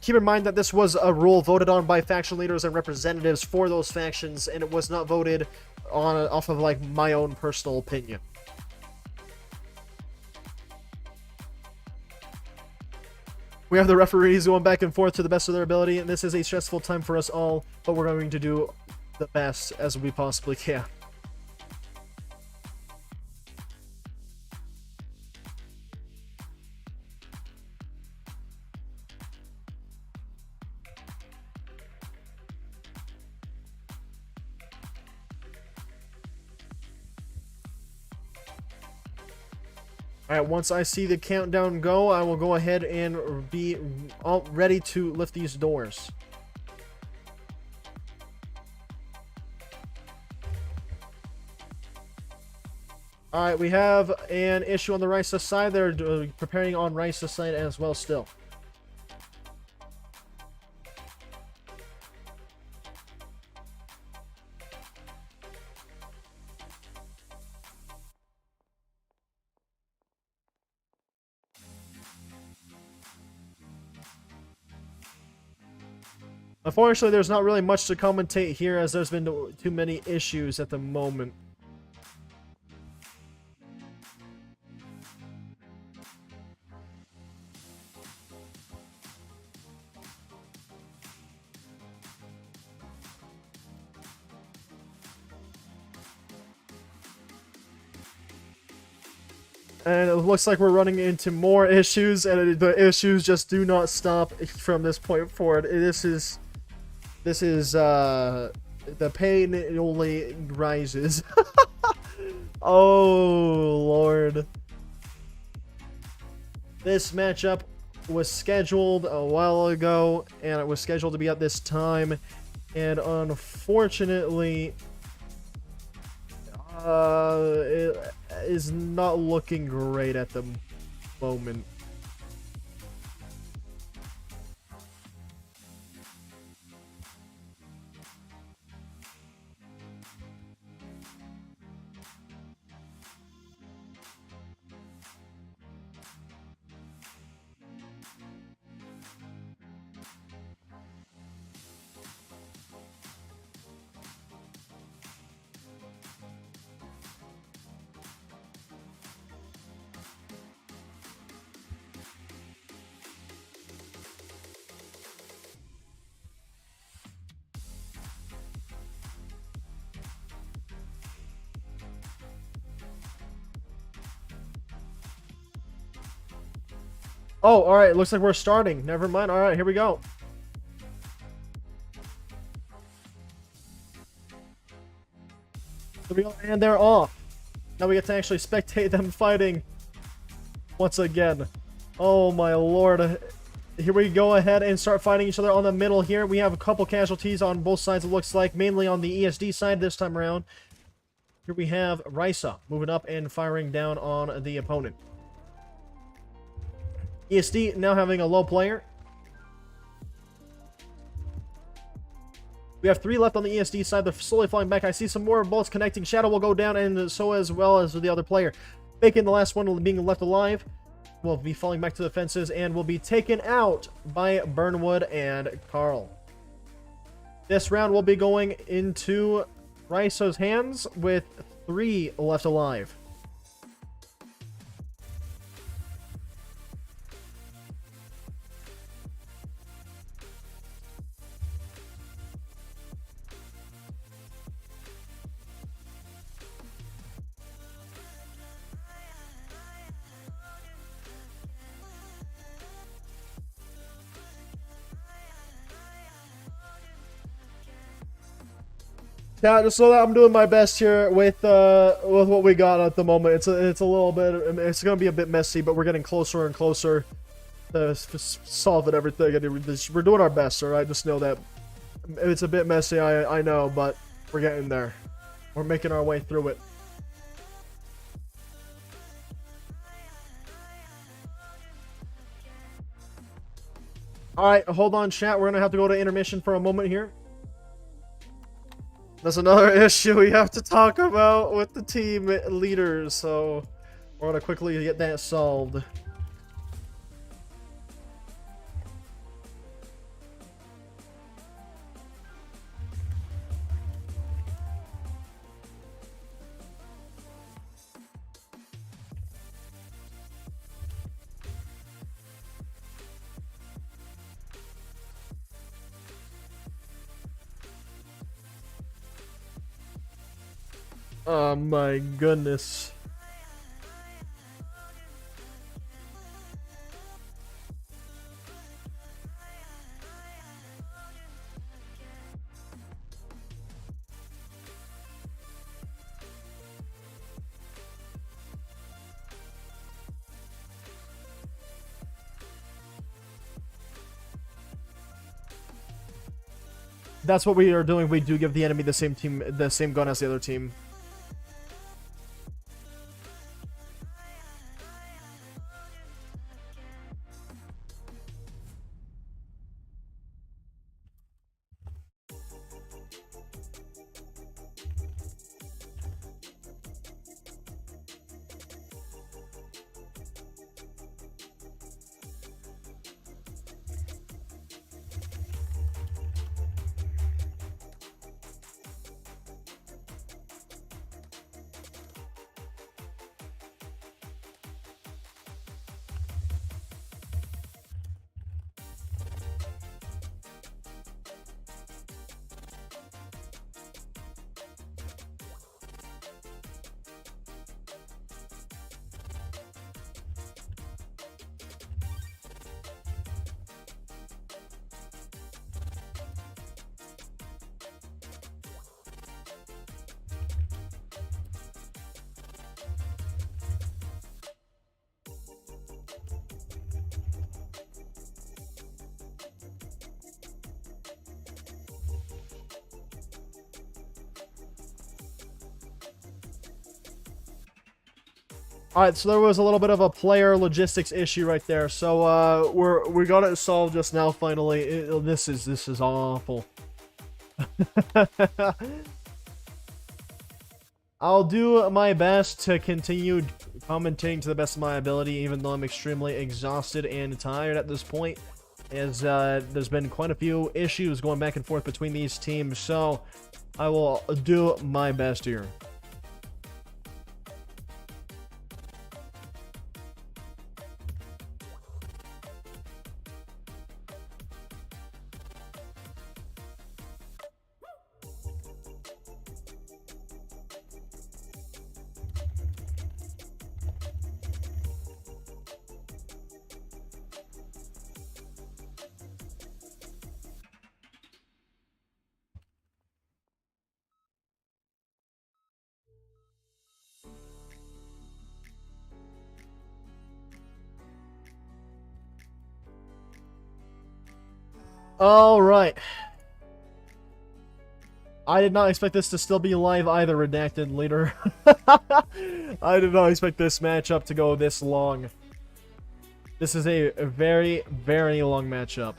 keep in mind that this was a rule voted on by faction leaders and representatives for those factions, and it was not voted on off of like my own personal opinion. We have the referees going back and forth to the best of their ability, and this is a stressful time for us all, but we're going to do the best as we possibly can. Alright, once I see the countdown go, I will go ahead and be all ready to lift these doors. Alright, we have an issue on the RAISA side. They're preparing on RAISA side as well still. Unfortunately, there's not really much to commentate here as there's been too many issues at the moment. And it looks like we're running into more issues, and the issues just do not stop from this point forward. This is the pain only rises. Oh, Lord. This matchup was scheduled a while ago, and it was scheduled to be at this time, and unfortunately, it is not looking great at the moment. Oh, alright, looks like we're starting. Never mind. Alright, here we go. Here we go, and they're off. Now we get to actually spectate them fighting once again. Oh my lord. Here we go ahead and start fighting each other on the middle here. We have a couple casualties on both sides, it looks like. Mainly on the ESD side this time around. Here we have RAISA moving up and firing down on the opponent. ESD now having a low player. We have 3 left on the ESD side. They're slowly falling back. I see some more bullets connecting. Shadow will go down, and so as well as the other player. Bacon, the last one, being left alive. will be falling back to the fences and will be taken out by Burnwood and Carl. This round will be going into RAISA's hands with 3 left alive. Yeah, just so that I'm doing my best here with what we got at the moment. It's a little bit, it's gonna be a bit messy, but we're getting closer and closer to solving everything. And we're doing our best, all right? Just know that it's a bit messy. I know, but we're getting there. We're making our way through it. All right, hold on, chat. We're gonna have to go to intermission for a moment here. That's another issue we have to talk about with the team leaders, so we're gonna quickly get that solved. Oh my goodness. That's what we are doing. We do give the enemy the same gun as the other team. Alright, so there was a little bit of a player logistics issue right there. So we got it solved just now finally. This is awful. I'll do my best to continue commentating to the best of my ability, even though I'm extremely exhausted and tired at this point, as there's been quite a few issues going back and forth between these teams, so I will do my best here. All right. I did not expect this to still be live either, redacted later. I did not expect this matchup to go this long. This is a very, very long matchup.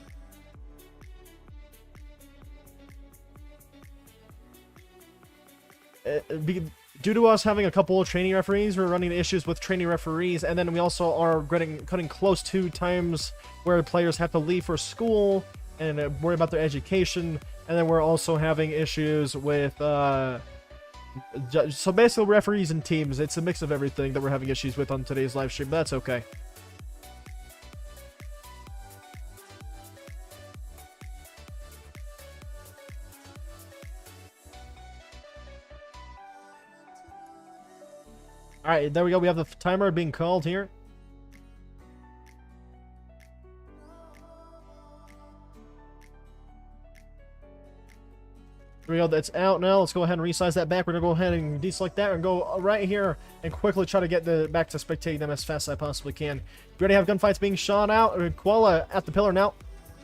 due to us having a couple of training referees, we're running into issues with training referees, and then we also are cutting close to times where players have to leave for school and worry about their education, and then we're also having issues with, so basically referees and teams. It's a mix of everything that we're having issues with on today's live stream, but that's okay. Alright, there we go. We have the timer being called here. There we go. That's out now. Let's go ahead and resize that back. We're going to go ahead and deselect that and go right here and quickly try to get back to spectating them as fast as I possibly can. We already have gunfights being shot out. Koala at the pillar now.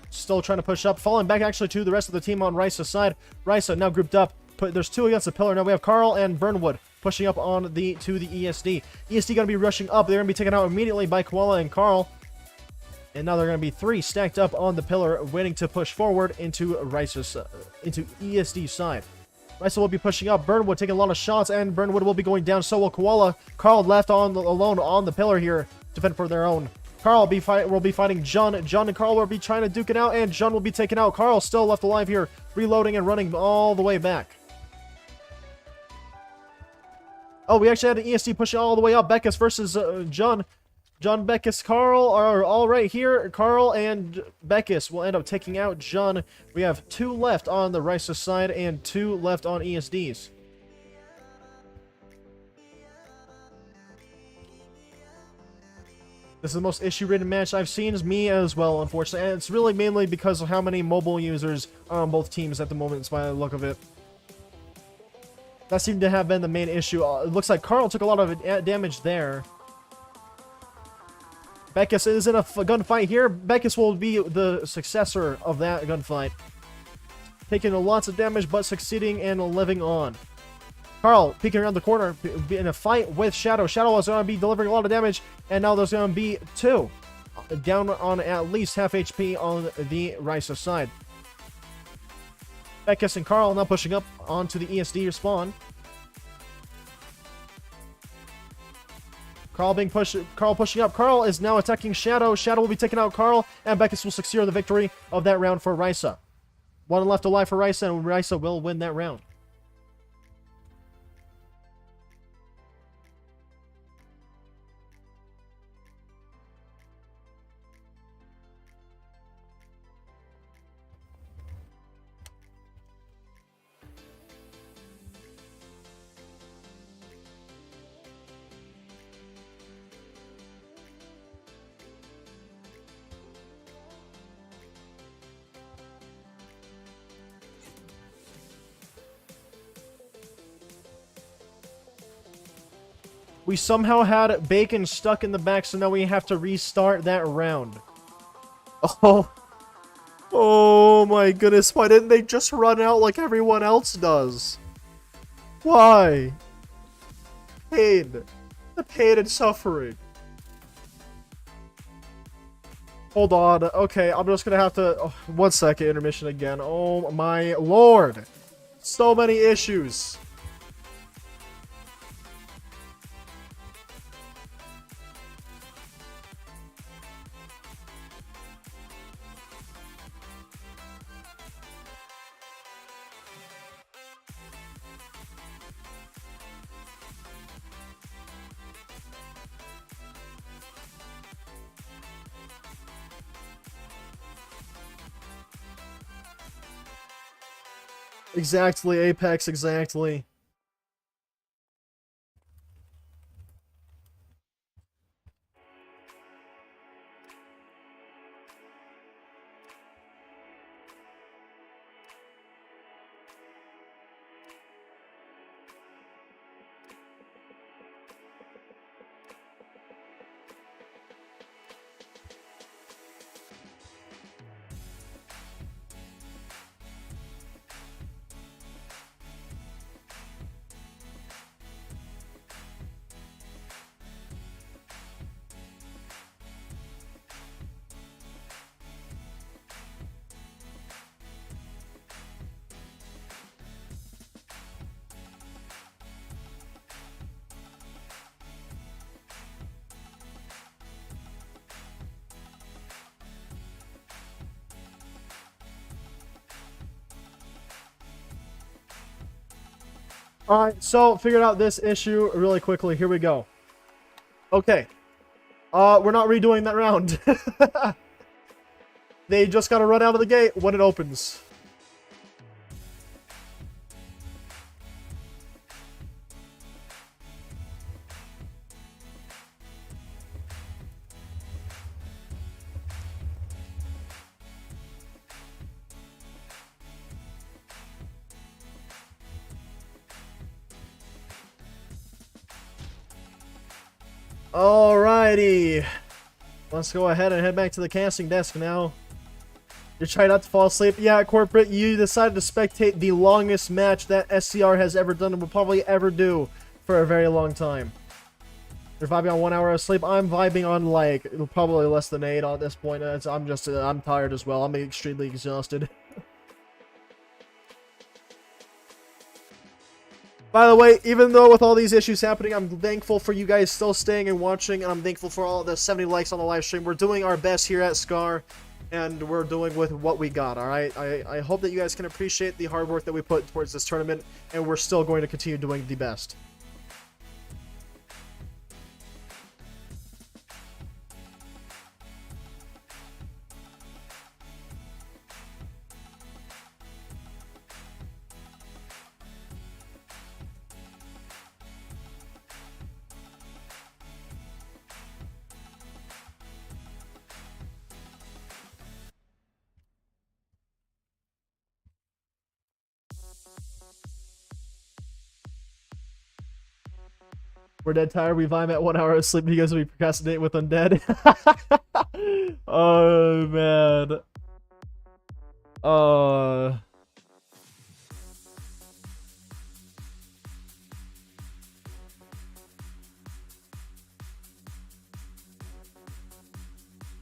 Still trying to push up. Falling back actually to the rest of the team on RAISA's side. RAISA now grouped up. There's two against the pillar. Now we have Carl and Burnwood pushing up on to the ESD. ESD going to be rushing up. They're going to be taken out immediately by Koala and Carl. And now they're going to be three stacked up on the pillar, waiting to push forward into RAISA's, into ESD's side. RAISA will be pushing up. Burnwood taking a lot of shots, and Burnwood will be going down. So will Koala. Carl left alone on the pillar here to fend for their own. Carl will be fighting John. John and Carl will be trying to duke it out, and John will be taken out. Carl still left alive here, reloading and running all the way back. Oh, we actually had an ESD pushing all the way up. Beckus versus John. John, Beckus, Carl are all right here. Carl and Beckus will end up taking out John. We have two left on the RAISA side and two left on ESD's. This is the most issue-ridden match I've seen, is me as well, unfortunately. And it's really mainly because of how many mobile users are on both teams at the moment, by the look of it. That seemed to have been the main issue. It looks like Carl took a lot of damage there. Beckus is in a gunfight here. Beckus will be the successor of that gunfight. Taking lots of damage, but succeeding and living on. Carl peeking around the corner in a fight with Shadow. Shadow is going to be delivering a lot of damage, and now there's going to be two. Down on at least half HP on the RAISA side. Beckus and Carl now pushing up onto the ESD spawn. Carl pushing up. Carl is now attacking Shadow. Shadow will be taking out Carl, and Beckus will secure the victory of that round for RAISA. One left alive for RAISA, and RAISA will win that round. We somehow had Bacon stuck in the back, so now we have to restart that round. Oh. Oh my goodness, why didn't they just run out like everyone else does? Why? Pain. The pain and suffering. Hold on. Okay, I'm just gonna have to... Oh, 1 second, intermission again. Oh my lord. So many issues. Exactly, Apex, exactly. Alright, so figured out this issue really quickly. Here we go. Okay. We're not redoing that round. They just gotta run out of the gate when it opens. Alrighty. Let's go ahead and head back to the casting desk now. You're trying not to fall asleep. Yeah, Corporate, you decided to spectate the longest match that SCR has ever done and will probably ever do for a very long time. You're vibing on 1 hour of sleep. I'm vibing on, like, probably less than 8 at this point. I'm tired as well. I'm extremely exhausted. By the way, even though with all these issues happening, I'm thankful for you guys still staying and watching, and I'm thankful for all the 70 likes on the live stream. We're doing our best here at SCR, and we're doing with what we got, alright? I hope that you guys can appreciate the hard work that we put towards this tournament, and we're still going to continue doing the best. We're dead tired. We vibe at 1 hour of sleep because we procrastinate with undead. Oh, man.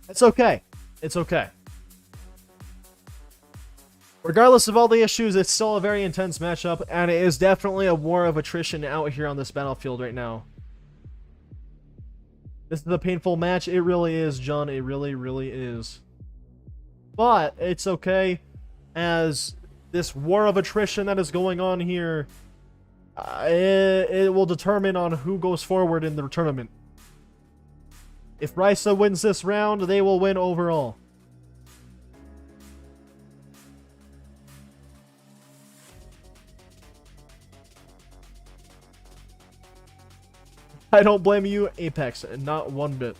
It's okay. It's okay. Regardless of all the issues, it's still a very intense matchup, and it is definitely a war of attrition out here on this battlefield right now. This is a painful match. It really is, John. It really, really is. But it's okay, as this war of attrition that is going on here, it will determine on who goes forward in the tournament. If RAISA wins this round, they will win overall. I don't blame you, Apex, not one bit.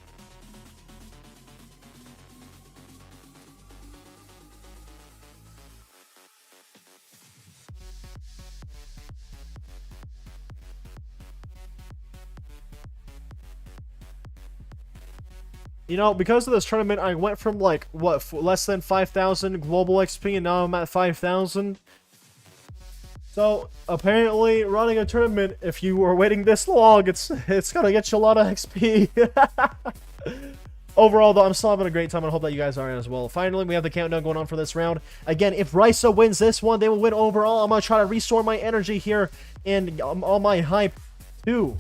You know, because of this tournament, I went from, like, what, less than 5,000 global XP, and now I'm at 5,000. So, apparently, running a tournament, if you were waiting this long, it's gonna get you a lot of XP. Overall, though, I'm still having a great time, and I hope that you guys are as well. Finally, we have the countdown going on for this round. Again, if RAISA wins this one, they will win overall. I'm gonna try to restore my energy here, and all my hype, to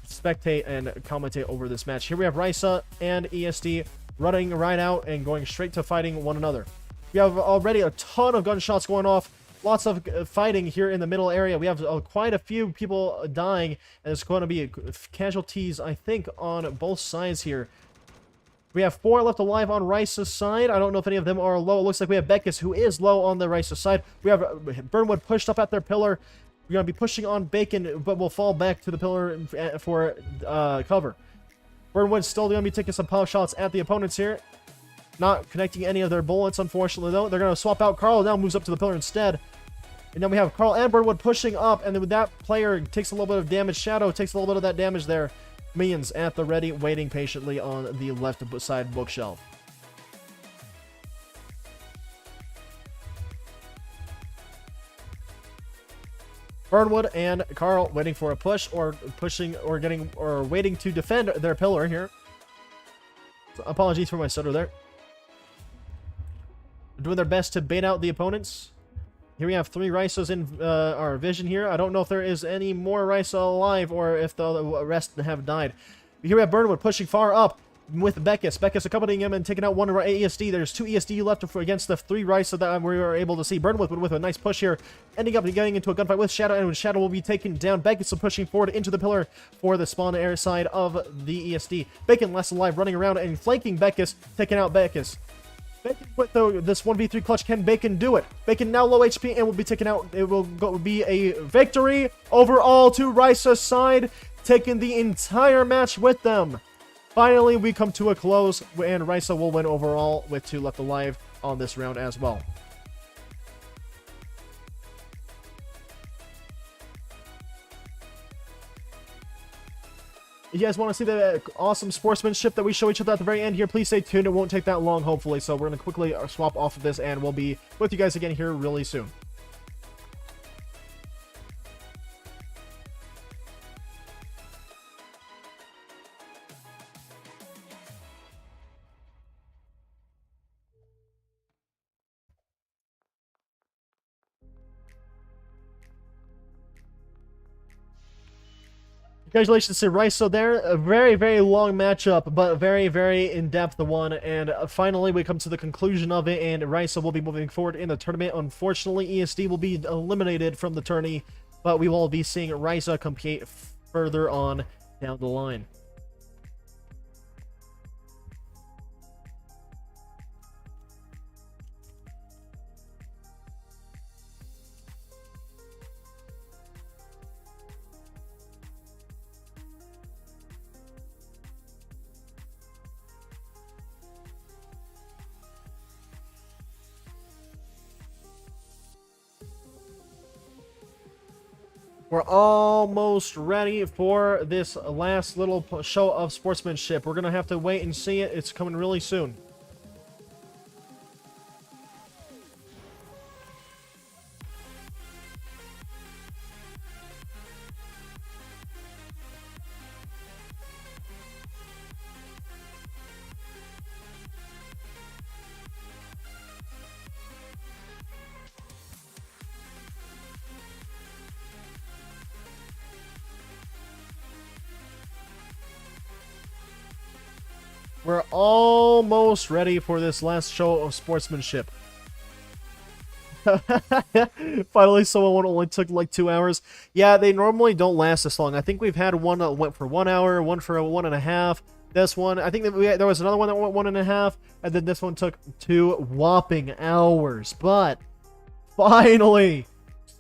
spectate and commentate over this match. Here we have RAISA and ESD running right out and going straight to fighting one another. We have already a ton of gunshots going off. Lots of fighting here in the middle area. We have quite a few people dying, and there's going to be casualties, I think, on both sides here. We have 4 left alive on RAISA's side. I don't know if any of them are low. It looks like we have Beckus, who is low on the RAISA side. We have Burnwood pushed up at their pillar. We're going to be pushing on Bacon, but we'll fall back to the pillar for cover. Burnwood's still going to be taking some pop shots at the opponents here. Not connecting any of their bullets, unfortunately, though. They're going to swap out. Carl now moves up to the pillar instead. And then we have Carl and Burnwood pushing up, and then with that player takes a little bit of damage. Shadow takes a little bit of that damage there. Minions at the ready, waiting patiently on the left side bookshelf. Burnwood and Carl waiting for a push, or pushing, or getting, or waiting to defend their pillar here. So apologies for my stutter there. Doing their best to bait out the opponents. Here we have 3 RAISAs in our vision here. I don't know if there is any more RAISA alive or if the rest have died. But here we have Burnwood pushing far up. with Beckus. Beckus accompanying him and taking out one ESD. There's 2 ESD left against the 3 RAISA that we were able to see. Burn with a nice push here, ending up getting into a gunfight with Shadow, and Shadow will be taken down. Beckus pushing forward into the pillar for the spawn air side of the ESD. Bacon last alive, running around and flanking Beckus, taking out Beckus. Bacon with this 1v3 clutch. Can Bacon do it? Bacon now low HP and will be taken out. It will be a victory overall to RAISA's side, taking the entire match with them. Finally, we come to a close, and RAISA will win overall with 2 left alive on this round as well. If you guys want to see the awesome sportsmanship that we show each other at the very end here, please stay tuned. It won't take that long, hopefully. So we're going to quickly swap off of this, and we'll be with you guys again here really soon. Congratulations to RAISA there. A very, very long matchup, but very, very in-depth one. And finally, we come to the conclusion of it, and RAISA will be moving forward in the tournament. Unfortunately, ESD will be eliminated from the tourney, but we will be seeing RAISA compete further on down the line. We're almost ready for this last little show of sportsmanship. We're going to have to wait and see it. It's coming really soon. We're almost ready for this last show of sportsmanship. Finally, someone only took like 2 hours. Yeah, they normally don't last this long. I think we've had one that went for 1 hour, one for 1.5. This one, I think that there was another one that went 1.5, and then this one took 2 whopping hours. But finally,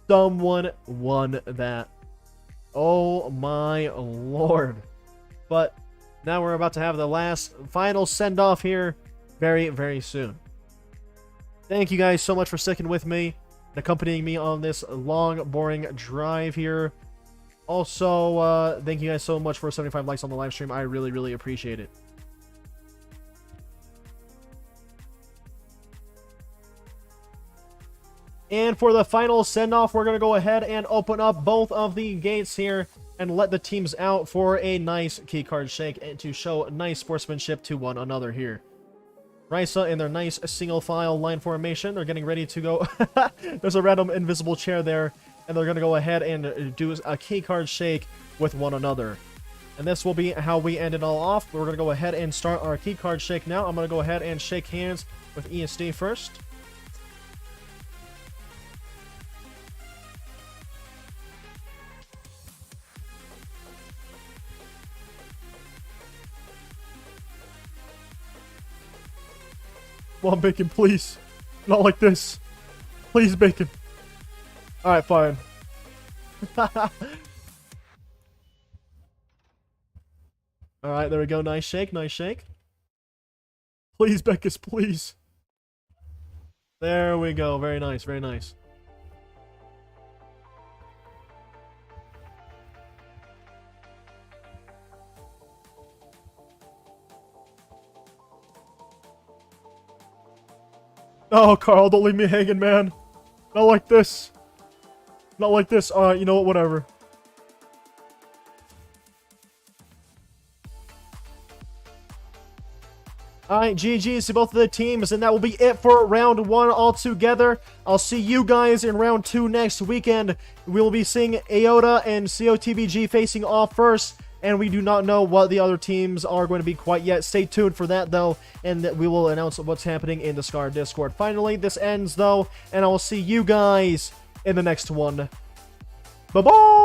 someone won that. Oh my lord. But now we're about to have the last final send-off here very, very soon. Thank you guys so much for sticking with me and accompanying me on this long, boring drive here. Also, thank you guys so much for 75 likes on the live stream. I really, really appreciate it. And for the final send-off, we're going to go ahead and open up both of the gates here and let the teams out for a nice keycard shake and to show nice sportsmanship to one another here. RAISA in their nice single file line formation. They're getting ready to go. There's a random invisible chair there, and they're going to go ahead and do a keycard shake with one another. And this will be how we end it all off. We're going to go ahead and start our keycard shake now. I'm going to go ahead and shake hands with ESD first. Come on, Bacon, please. Not like this. Please, Bacon. Alright, fine. Alright, there we go. Nice shake, nice shake. Please, Beckus, please. There we go. Very nice, very nice. Oh, Carl, don't leave me hanging, man. Not like this. Not like this. Alright, you know what? Whatever. Alright, GG's to both of the teams, and that will be it for round 1 altogether. I'll see you guys in round 2 next weekend. We will be seeing Aota and COTVG facing off first, and we do not know what the other teams are going to be quite yet. Stay tuned for that, though, and we will announce what's happening in the SCR Discord. Finally, this ends, though, and I will see you guys in the next one. Bye-bye!